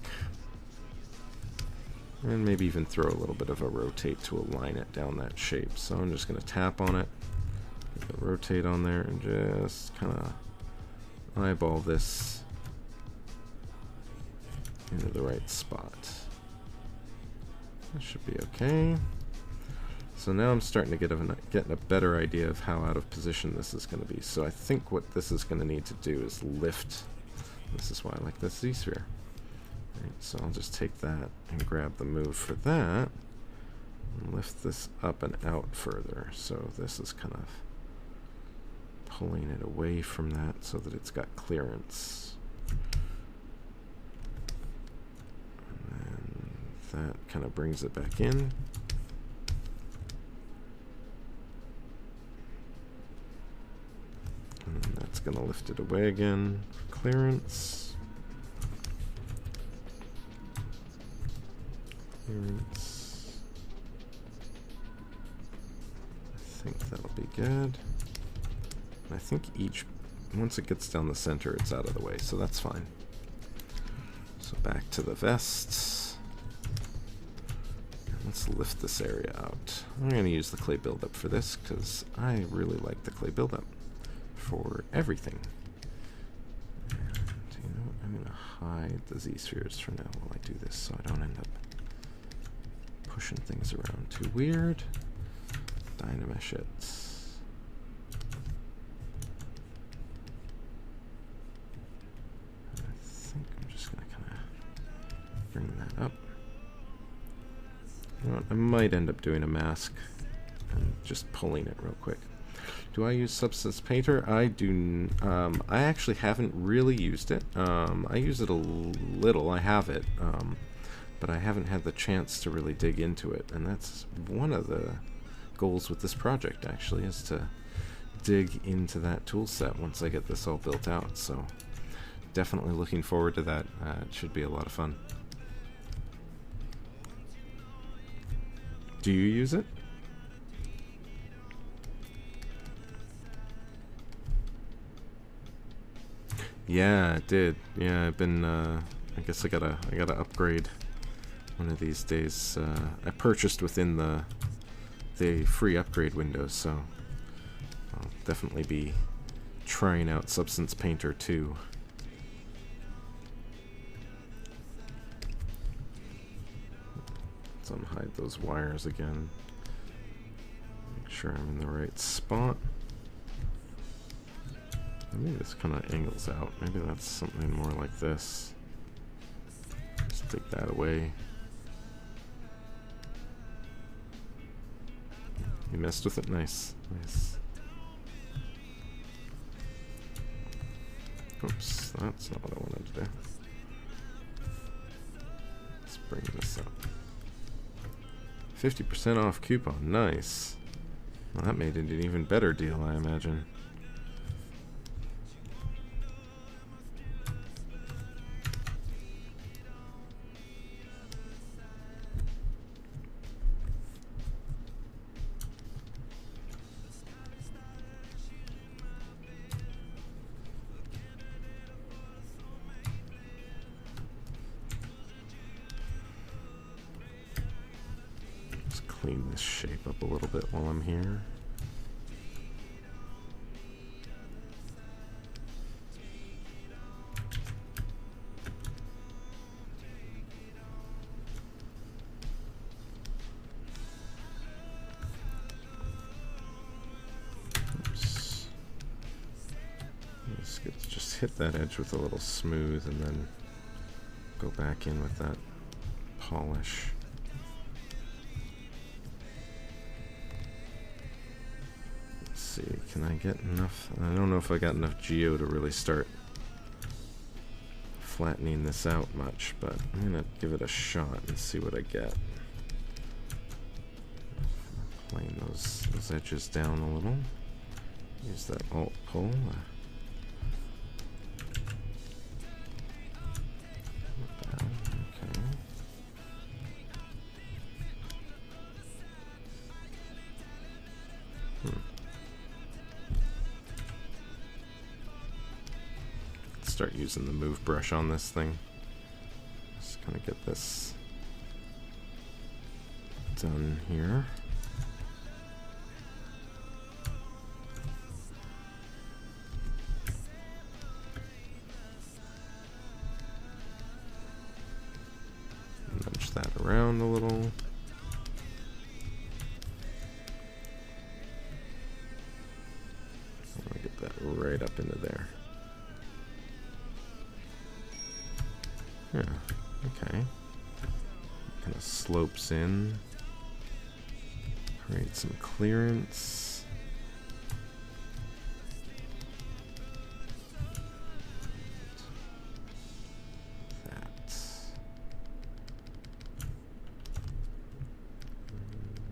And maybe even throw a little bit of a rotate to align it down that shape. So I'm just going to tap on it, get the rotate on there, and just kind of eyeball this into the right spot. That should be okay. So now I'm starting to get a better idea of how out of position this is going to be. So I think what this is going to need to do is lift. This is why I like this Z-sphere. Right, so I'll just take that and grab the move for that and lift this up and out further. So this is kind of pulling it away from that so that it's got clearance. And then that kind of brings it back in. And that's going to lift it away again for clearance. I think that'll be good. And I think once it gets down the center, it's out of the way, so that's fine. So back to the vests. Let's lift this area out. I'm going to use the clay buildup for this because I really like the clay buildup for everything. And you know what? I'm going to hide the Z-spheres for now while I do this so I don't end up pushing things around too weird. Dynamesh it. I think I'm just going to kind of bring that up. You know what? I might end up doing a mask and just pulling it real quick. Do I use Substance Painter? I do. I actually haven't really used it. I use it a little. I have it. But I haven't had the chance to really dig into it, and that's one of the goals with this project, actually, is to dig into that tool set once I get this all built out. So definitely looking forward to that. It should be a lot of fun. Do you use it? Yeah, it did. Yeah, I've been. I guess I gotta upgrade one of these days. I purchased within the free upgrade window, so I'll definitely be trying out Substance Painter 2. Let's unhide those wires again. Make sure I'm in the right spot. Maybe this kind of angles out. Maybe that's something more like this. Just take that away. You messed with it. Nice. Nice. Oops, that's not what I wanted to do. Let's bring this up. 50% off coupon. Nice. Well, that made it an even better deal, I imagine. Clean this shape up a little bit while I'm here. Oops. Just hit that edge with a little smooth and then go back in with that polish. Can I get enough? I don't know if I got enough geo to really start flattening this out much, but I'm gonna give it a shot and see what I get. Plane those edges down a little. Use that alt pull. Okay. Start using the move brush on this thing. Just kind of get this done here. Nudge that around a little. I want to get that right up into there. Yeah, okay. Kind of slopes in. Create some clearance. That.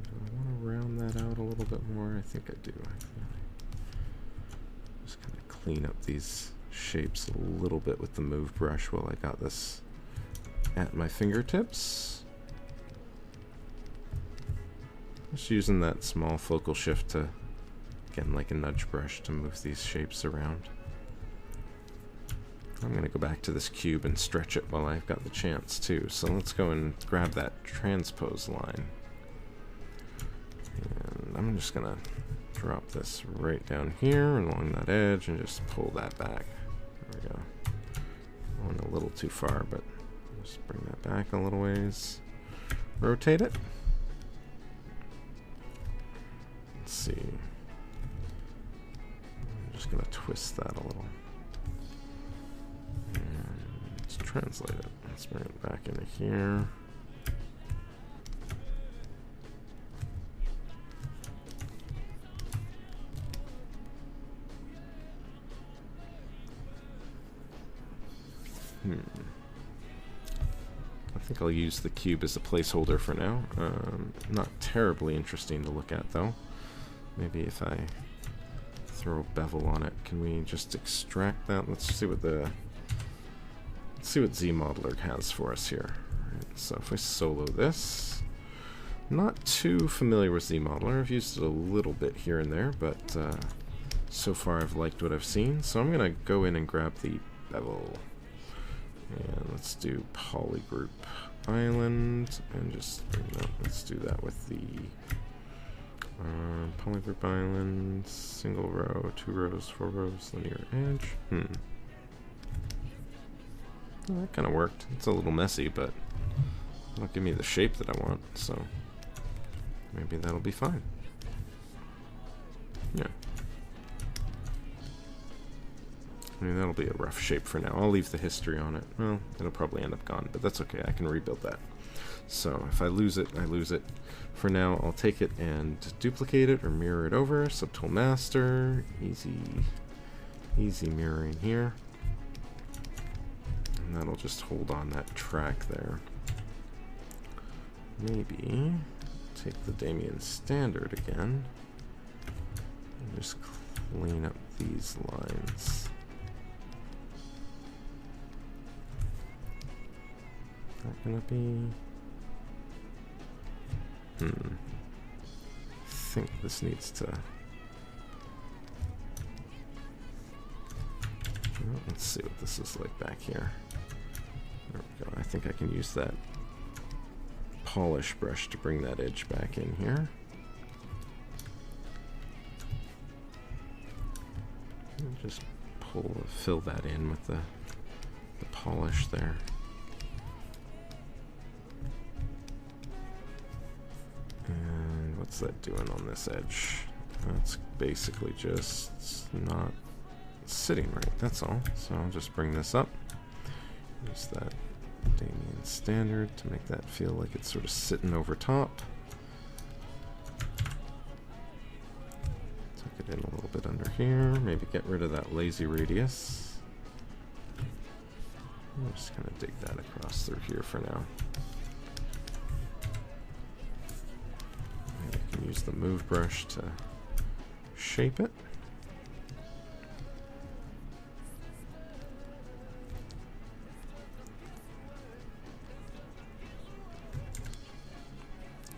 Do I want to round that out a little bit more? I think I do. Just kind of clean up these shapes a little bit with the move brush while I got this at my fingertips. Just using that small focal shift to, again, like a nudge brush to move these shapes around. I'm going to go back to this cube and stretch it while I've got the chance too. So let's go and grab that transpose line. And I'm just going to drop this right down here along that edge and just pull that back. There we go. Going a little too far, but just bring that back a little ways. Rotate it. Let's see. I'm just going to twist that a little. And let's translate it. Let's bring it back into here. I think I'll use the cube as a placeholder for now. Not terribly interesting to look at though. Maybe if I throw a bevel on it, can we just extract that? Let's see what ZModeler has for us here. Right, so if we solo this, not too familiar with ZModeler. I've used it a little bit here and there, but so far I've liked what I've seen. So I'm gonna go in and grab the bevel. And let's do polygroup island and just bring that. Let's do that with the polygroup island, single row, 2 rows, 4 rows, linear edge. Well, that kind of worked. It's a little messy, but it'll give me the shape that I want, so maybe that'll be fine. Yeah. I mean, that'll be a rough shape for now. I'll leave the history on it. Well, it'll probably end up gone, but that's okay. I can rebuild that. So if I lose it, I lose it. For now, I'll take it and duplicate it or mirror it over. Subtool master. Easy mirroring here. And that'll just hold on that track there. Maybe take the Damien standard again and just clean up these lines. That gonna be? I think this needs to. Well, let's see what this is like back here. There we go. I think I can use that polish brush to bring that edge back in here. And just fill that in with the polish there. And what's that doing on this edge? That's basically just not sitting right, that's all. So I'll just bring this up. Use that Damien standard to make that feel like it's sort of sitting over top. Tuck it in a little bit under here. Maybe get rid of that lazy radius. I'm just going to dig that across through here for now. Maybe I can use the move brush to shape it.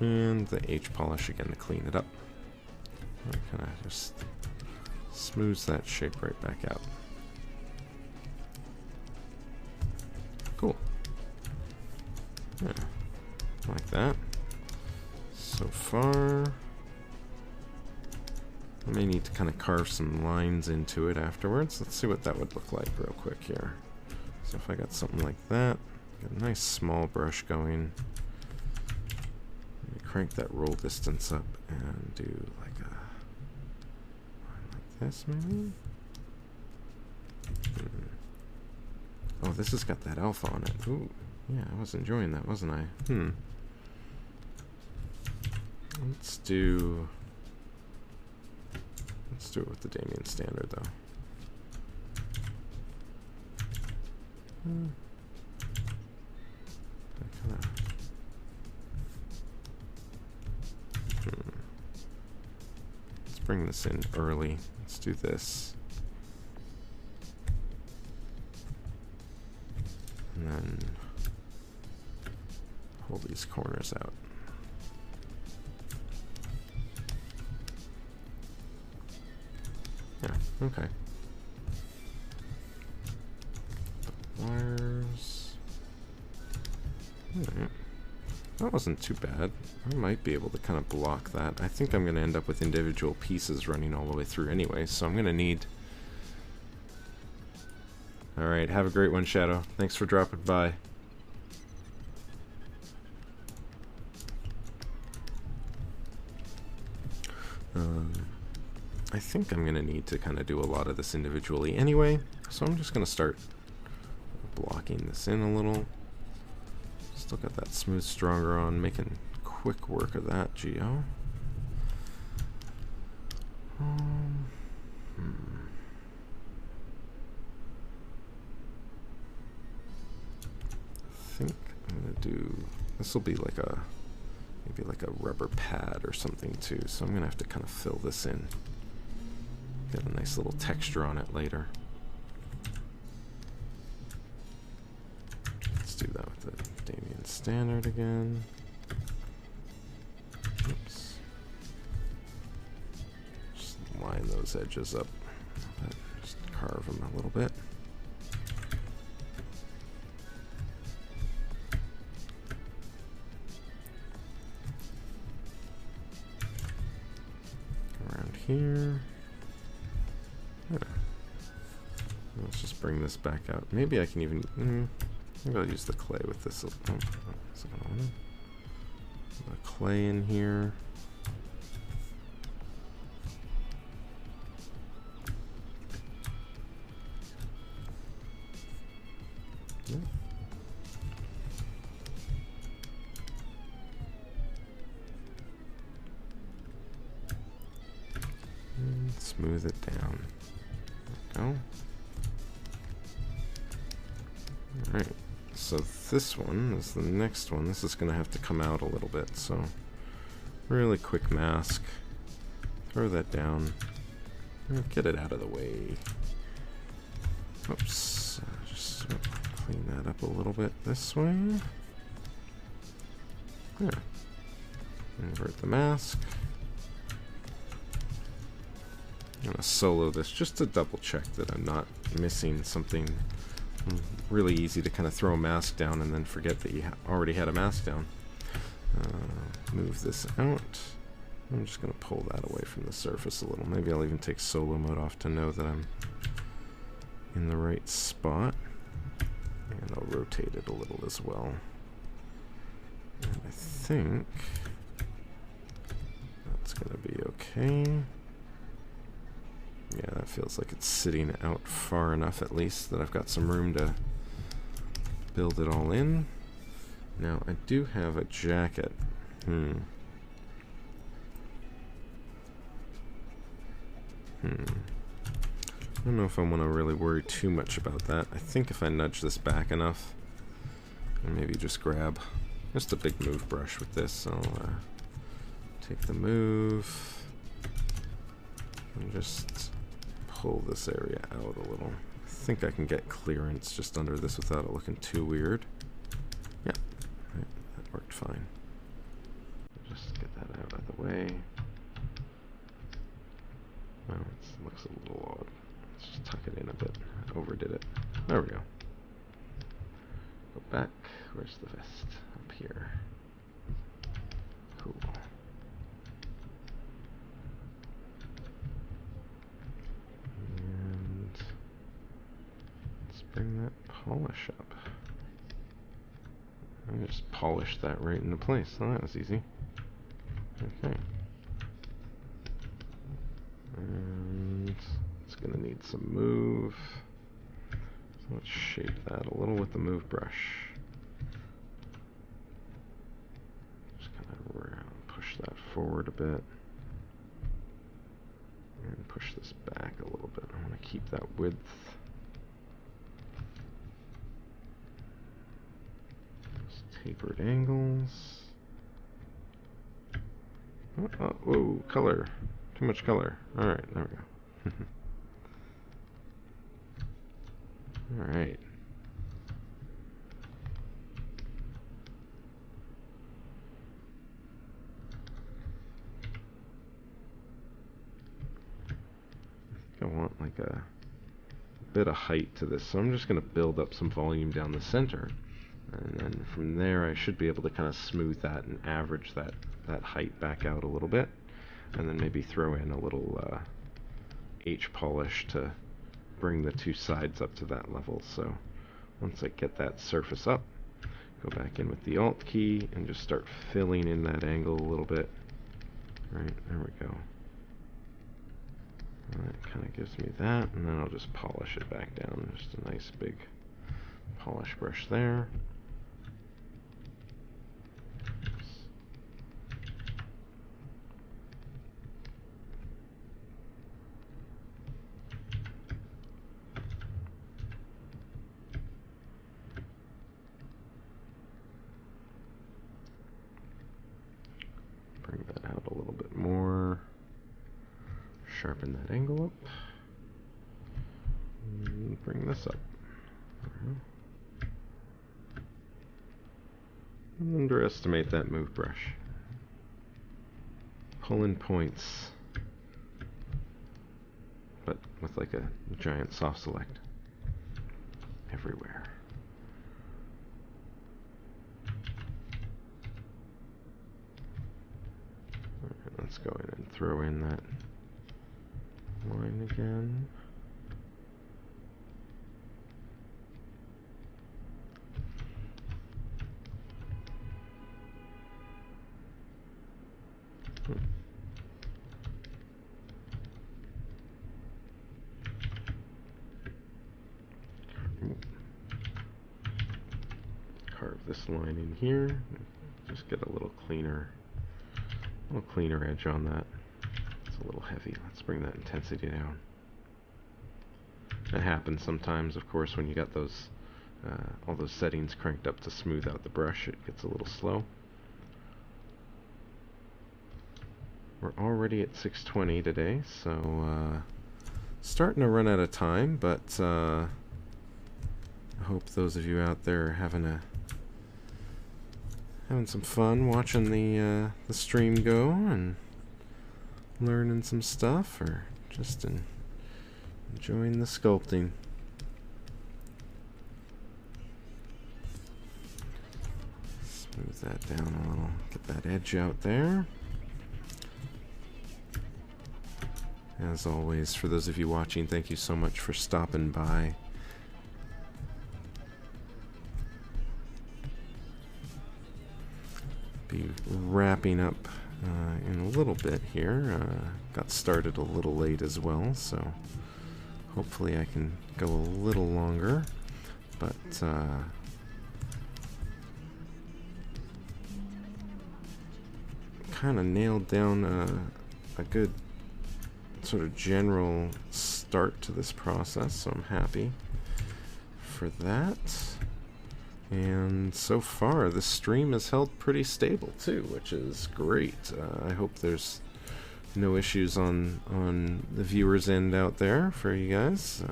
And the H polish again to clean it up. Kind of just smooths that shape right back out. Cool. Yeah, like that. So far, I may need to kind of carve some lines into it afterwards. Let's see what that would look like real quick here. So if I got something like that, get a nice small brush going. Crank that roll distance up and do like a line like this maybe. Oh, this has got that alpha on it. Ooh, yeah, I was enjoying that, wasn't I? Let's do it with the Damien standard though. Let's bring this in early. Let's do this. And then pull these corners out. Yeah, okay. The wires. Alright. That wasn't too bad. I might be able to kind of block that. I think I'm going to end up with individual pieces running all the way through anyway, so I'm going to need... Alright, have a great one, Shadow. Thanks for dropping by. I think I'm going to need to kind of do a lot of this individually anyway, so I'm just going to start blocking this in a little. Still got that smooth stronger on, making quick work of that geo. I think I'm gonna do, this will be like a, maybe like a rubber pad or something too, so I'm gonna have to kind of fill this in. Get a nice little texture on it later. Let's do that with the Damien standard again. Oops. Just line those edges up. Just carve them a little bit. Around here. Yeah. Let's just bring this back out. Maybe I can even... maybe I'll use the clay with this. Oh, that's not what I wanted. The clay in here. Yeah. And smooth it down. There we go. Alright, so this one is the next one. This is going to have to come out a little bit, so really quick mask. Throw that down. Get it out of the way. Oops. Just clean that up a little bit this way. Yeah. Invert the mask. I'm going to solo this just to double check that I'm not missing something. Really easy to kind of throw a mask down and then forget that you already had a mask down. Move this out. I'm just going to pull that away from the surface a little. Maybe I'll even take solo mode off to know that I'm in the right spot. And I'll rotate it a little as well. And I think that's going to be okay. Yeah, that feels like it's sitting out far enough at least that I've got some room to build it all in. Now, I do have a jacket. don't know if I want to really worry too much about that. I think if I nudge this back enough, and maybe just grab just a big move brush with this, I'll take the move and just pull this area out a little. I think I can get clearance just under this without it looking too weird. Yeah, right, that worked fine. Just get that out of the way. Well, it looks a little odd. Let's just tuck it in a bit. I overdid it. There we go. Go back. Where's the vest? Up here. Cool. And let's bring that polish up. I just polished that right into place. Oh, that was easy. Okay. And it's going to need some move. So let's shape that a little with the move brush. Just kind of push that forward a bit. And push this back a little bit. I want to keep that width. Just tapered angles. Oh, whoa, color. Too much color. Alright, there we go. Alright. I want like a bit of height to this, so I'm just going to build up some volume down the center, and then from there I should be able to kind of smooth that and average that height back out a little bit, and then maybe throw in a little H polish to bring the two sides up to that level. So once I get that surface up, go back in with the Alt key and just start filling in that angle a little bit. Right, there we go. That kind of gives me that, and then I'll just polish it back down. Just a nice big polish brush there. Bring that out a little bit more. Sharpen that angle up. And bring this up. Underestimate that move brush. Pull in points, but with like a giant soft select everywhere. Alright, let's go in and throw in that line again. Carve this line in here. Just get a little cleaner edge on that. It's a little heavy. Let's bring that intensity down. That happens sometimes, of course, when you got those all those settings cranked up to smooth out the brush. It gets a little slow. We're already at 6:20 today, so starting to run out of time, but I hope those of you out there are having some fun watching the stream go and learning some stuff, or just enjoying the sculpting. Smooth that down a little, get that edge out there. As always, for those of you watching, thank you so much for stopping by. Be wrapping up in a little bit here. Got started a little late as well, so hopefully I can go a little longer, but kind of nailed down a good sort of general start to this process, so I'm happy for that. And so far, the stream has held pretty stable too, which is great. I hope there's no issues on the viewers' end out there for you guys.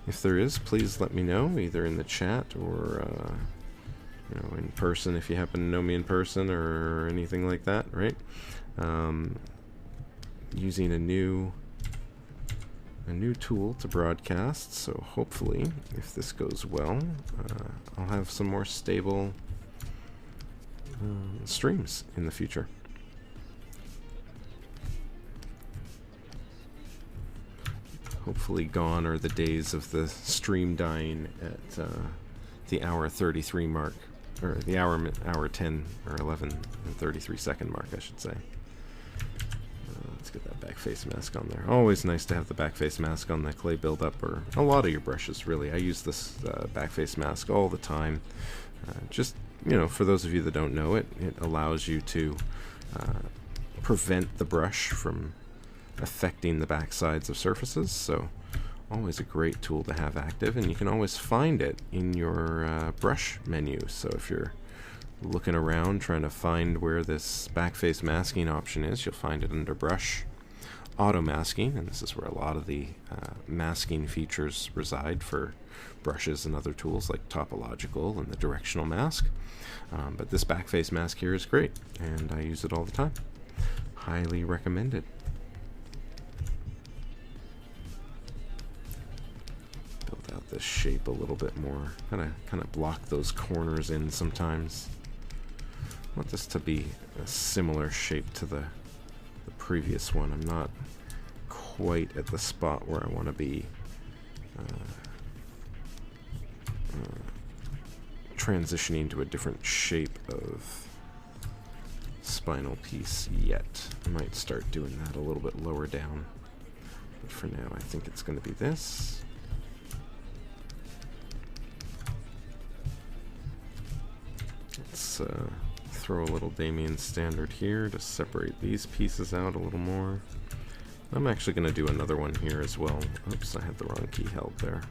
If there is, please let me know, either in the chat or you know, in person if you happen to know me in person or anything like that, right? Using a new tool to broadcast, so hopefully, if this goes well, I'll have some more stable streams in the future. Hopefully gone are the days of the stream dying at the hour 33 mark, or the hour 10 or 11 and 33 second mark, I should say. Let's get that back face mask on there. Always nice to have the back face mask on the clay buildup, or a lot of your brushes, really. I use this back face mask all the time. Just, you know, for those of you that don't know it, it allows you to prevent the brush from affecting the back sides of surfaces, so always a great tool to have active, and you can always find it in your brush menu. So if you're looking around trying to find where this backface masking option is, you'll find it under brush auto masking, and this is where a lot of the masking features reside for brushes and other tools like topological and the directional mask. But this backface mask here is great, and I use it all the time. Highly recommended. Build out this shape a little bit more. Kind of block those corners in sometimes. I want this to be a similar shape to the previous one. I'm not quite at the spot where I want to be transitioning to a different shape of spinal piece yet. I might start doing that a little bit lower down. But for now, I think it's going to be this. Let's throw a little Damien standard here to separate these pieces out a little more. I'm actually going to do another one here as well. Oops, I had the wrong key held there.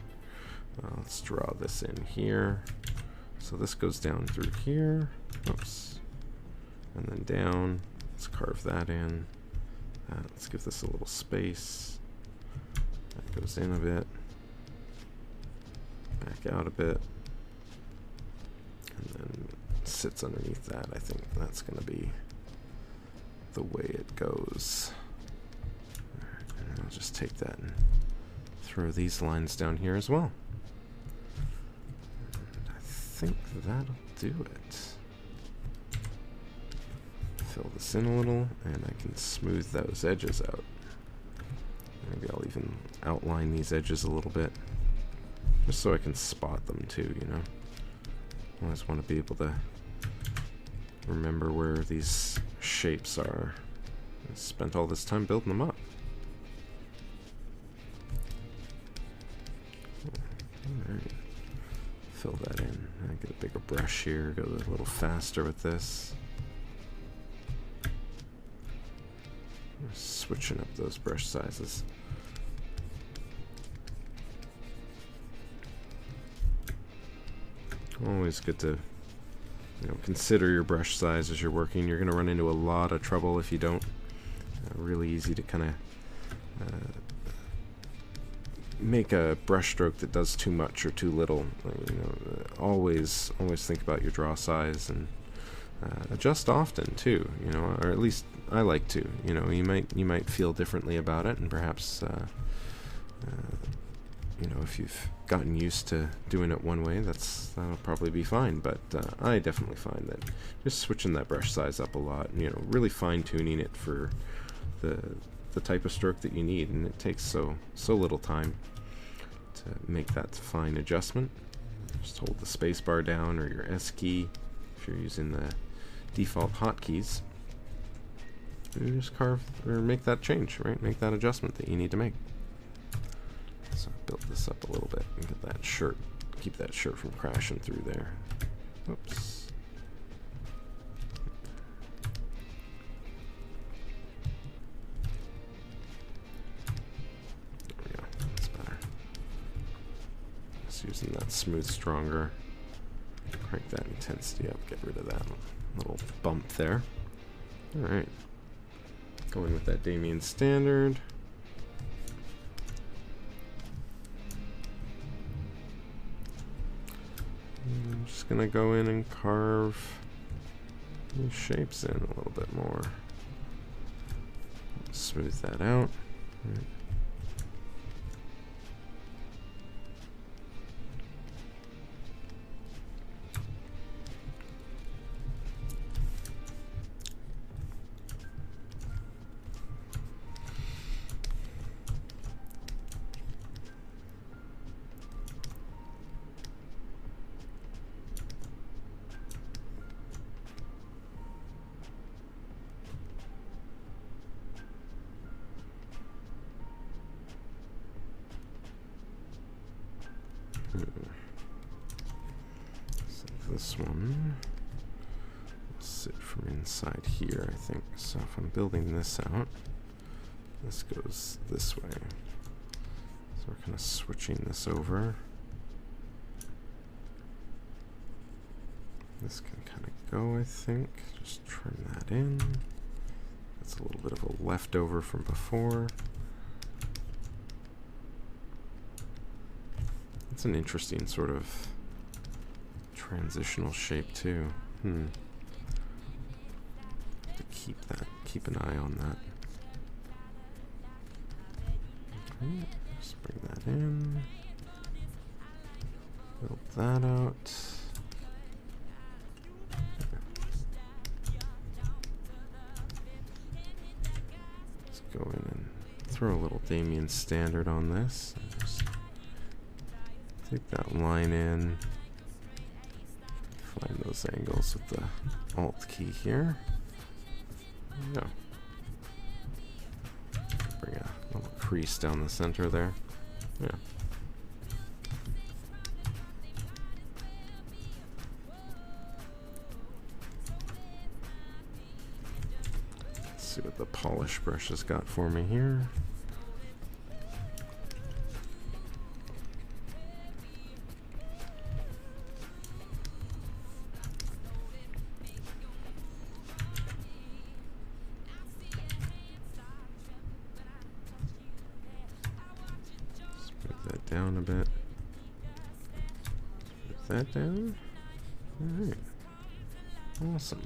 Let's draw this in here. So this goes down through here. Oops. And then down. Let's carve that in. Let's give this a little space. That goes in a bit. Back out a bit. And then sits underneath that. I think that's going to be the way it goes. And I'll just take that and throw these lines down here as well. And I think that'll do it. Fill this in a little, and I can smooth those edges out. Maybe I'll even outline these edges a little bit, just so I can spot them too, you know. I always want to be able to remember where these shapes are. I spent all this time building them up. Alright. Fill that in. I get a bigger brush here, go a little faster with this. Switching up those brush sizes. Always good to, you know, consider your brush size as you're working. You're going to run into a lot of trouble if you don't. Really easy to kind of make a brush stroke that does too much or too little. You know, always think about your draw size and adjust often too. You know, or at least I like to. You know, you might feel differently about it, and perhaps you know, if you've gotten used to doing it one way, that'll probably be fine. But I definitely find that just switching that brush size up a lot, you know, really fine-tuning it for the type of stroke that you need, and it takes so little time to make that fine adjustment. Just hold the space bar down, or your S key if you're using the default hotkeys, and you just carve or make that change, right? Make that adjustment that you need to make. So build this up a little bit and get that shirt, keep that shirt from crashing through there. Whoops. There we go. Just using that smooth stronger. Crank that intensity up, get rid of that little bump there. Alright. Going with that Damien standard. I'm just gonna go in and carve these shapes in a little bit more. Smooth that out. Right. So this one will sit from inside here, I think. So if I'm building this out, this goes this way. So we're kind of switching this over. This can kind of go, I think. Just trim that in. That's a little bit of a leftover from before. It's an interesting sort of transitional shape too. To keep an eye on that. Okay, just bring that in. Build that out. Let's go in and throw a little Damien standard on this. Just take that line in, find those angles with the Alt key here. There we go. Bring a little crease down the center there. Yeah. Let's see what the polish brush has got for me here. Down a bit. Put that down. Alright. Awesome.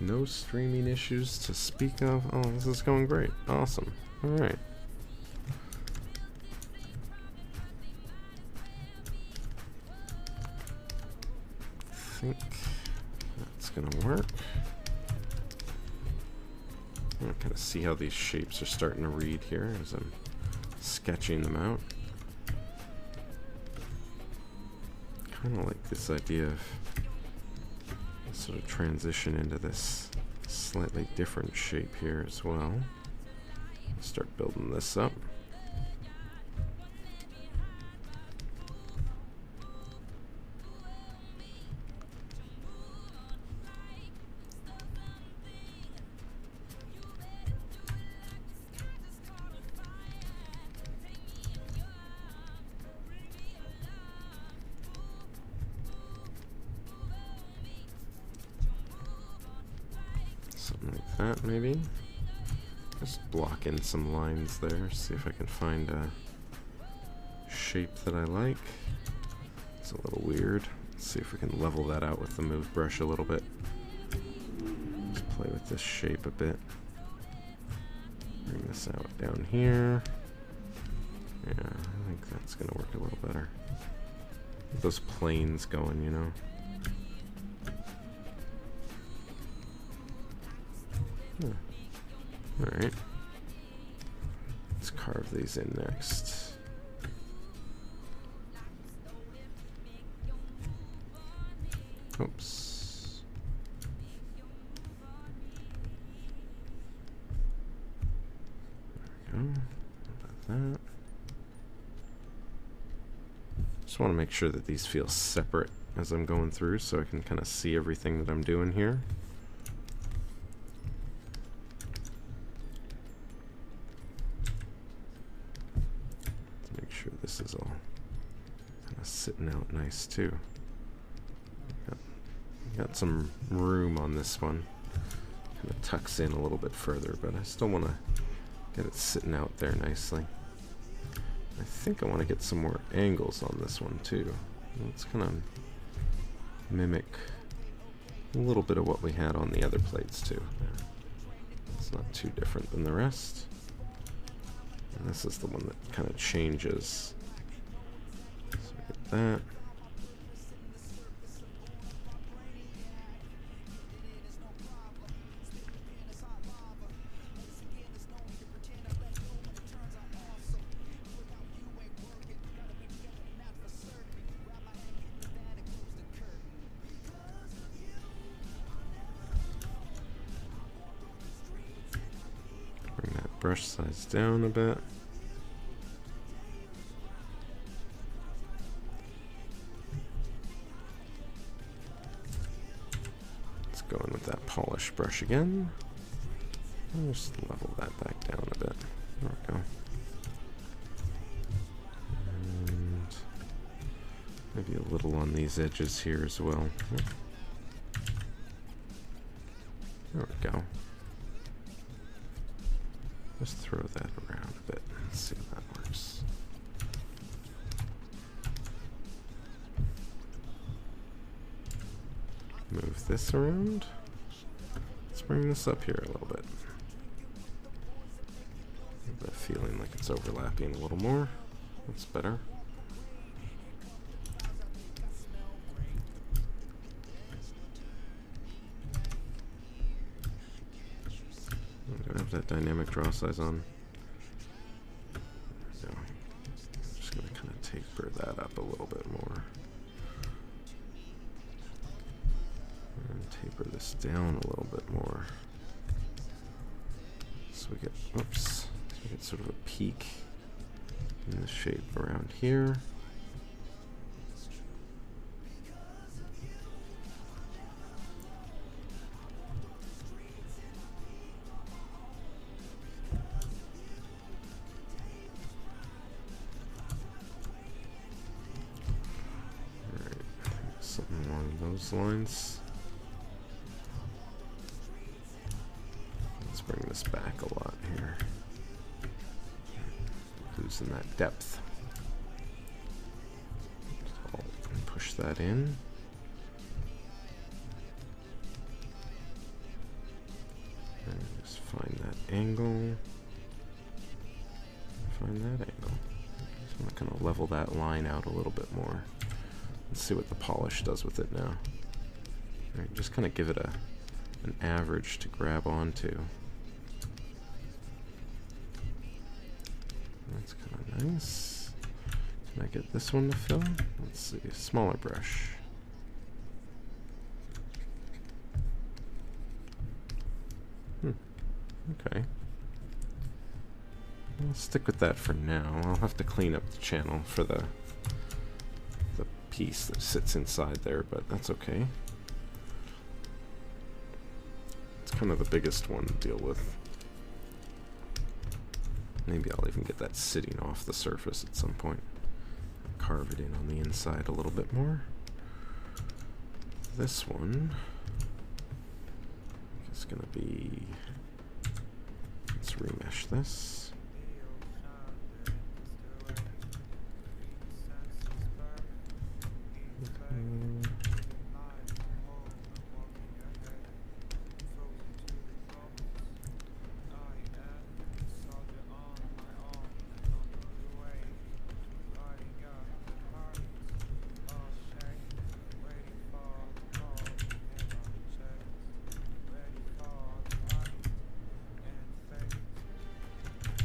No streaming issues to speak of. Oh, this is going great. Awesome. Alright. I think that's gonna work. I'm gonna kind of see how these shapes are starting to read here as I'm sketching them out. Kind of like this idea of sort of transition into this slightly different shape here as well. Start building this up. Something like that, maybe. Just block in some lines there, see if I can find a shape that I like. It's a little weird. Let's see if we can level that out with the move brush a little bit. Just play with this shape a bit. Bring this out down here. Yeah, I think that's gonna work a little better. Get those planes going, you know. Alright. Let's carve these in next. Oops. There we go. How about that? Just want to make sure that these feel separate as I'm going through so I can kind of see everything that I'm doing here. sitting out nice too. Got some room on this one. Kind of tucks in a little bit further, but I still want to get it sitting out there nicely. I think I want to get some more angles on this one too. Let's kind of mimic a little bit of what we had on the other plates too. It's not too different than the rest. And this is the one that kind of changes. So we get that. Brush size down a bit. Let's go in with that polish brush again. I'll just level that back down a bit. There we go. And maybe a little on these edges here as well. There we go. Just throw that around a bit and see if that works. Move this around. Let's bring this up here a little bit. Get that feeling like it's overlapping a little more. That's better. That dynamic draw size on. So I'm just going to kind of taper that up a little bit more. And taper this down a little bit more. So we get, oops, so we get sort of a peak in the shape around here. Lines. Let's bring this back a lot here. Losing that depth. So I'll push that in. And just find that angle. Find that angle. So I'm going to level that line out a little bit more. Let's see what the polish does with it now. Right, just kind of give it an average to grab onto. That's kind of nice. Can I get this one to fill? Let's see, a smaller brush. Okay. I'll stick with that for now. I'll have to clean up the channel for the piece that sits inside there, but that's okay. It's kind of the biggest one to deal with. Maybe I'll even get that sitting off the surface at some point. Carve it in on the inside a little bit more. This one is going to be, let's remesh this.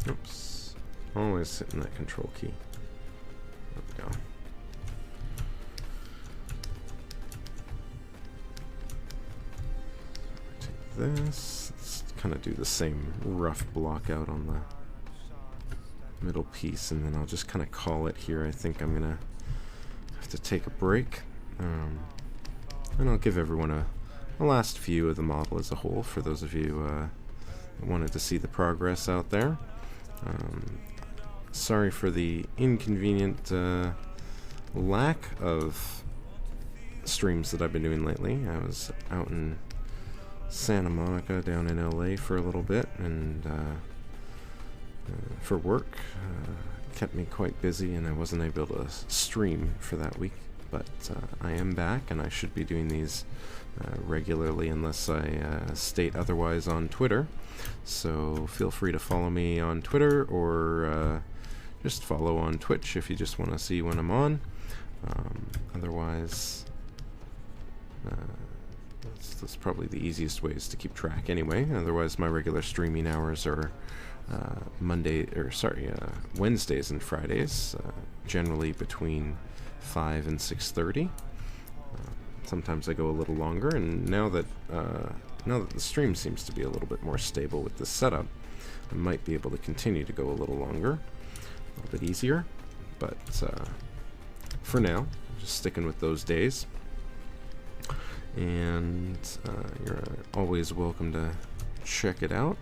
Oops. Always hitting that control key. There we go. Take this. Let's kind of do the same rough block out on the middle piece, and then I'll just kind of call it here. I think I'm going to have to take a break. And I'll give everyone a last view of the model as a whole for those of you that wanted to see the progress out there. Sorry for the inconvenient lack of streams that I've been doing lately. I was out in Santa Monica down in LA for a little bit, and for work, kept me quite busy, and I wasn't able to stream for that week. But I am back, and I should be doing these regularly unless I state otherwise on Twitter. So feel free to follow me on Twitter, or just follow on Twitch if you just want to see when I'm on. Otherwise, that's probably the easiest ways to keep track anyway. Otherwise, my regular streaming hours are Wednesdays and Fridays, generally between 5 and 6:30. Sometimes I go a little longer, and now that the stream seems to be a little bit more stable with this setup, I might be able to continue to go a little longer, a little bit easier. But for now, I'm just sticking with those days. And you're always welcome to check it out,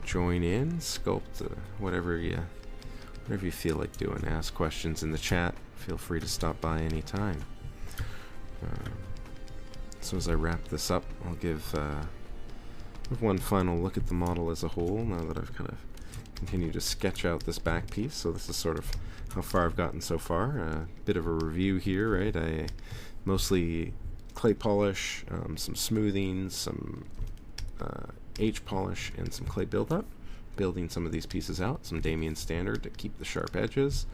join in, sculpt, whatever you feel like doing. Ask questions in the chat. Feel free to stop by anytime. So as I wrap this up, I'll give one final look at the model as a whole, now that I've kind of continued to sketch out this back piece. So this is sort of how far I've gotten so far. A bit of a review here, right? I mostly clay polish, some smoothing, some H polish, and some clay buildup, building some of these pieces out, some Damien Standard to keep the sharp edges.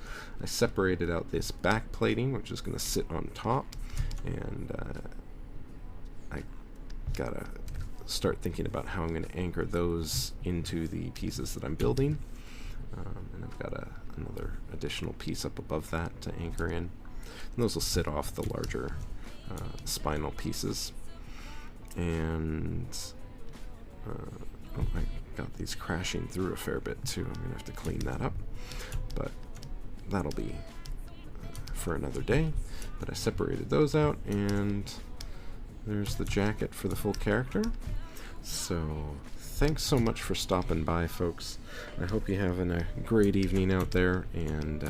I separated out this back plating, which is going to sit on top, and I gotta start thinking about how I'm going to anchor those into the pieces that I'm building. And I've got another additional piece up above that to anchor in. And those will sit off the larger spinal pieces. And I got these crashing through a fair bit too. I'm going to have to clean that up, but that'll be for another day. But I separated those out, and there's the jacket for the full character. So thanks so much for stopping by, folks. I hope you're having a great evening out there, and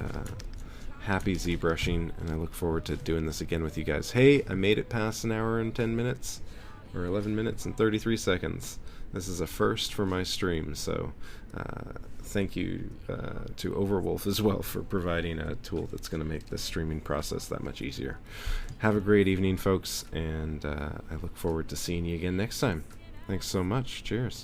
happy ZBrushing, and I look forward to doing this again with you guys. Hey, I made it past an hour and 10 minutes, or 11 minutes and 33 seconds. This is a first for my stream, so thank you to Overwolf as well for providing a tool that's going to make this streaming process that much easier. Have a great evening, folks, and I look forward to seeing you again next time. Thanks so much. Cheers.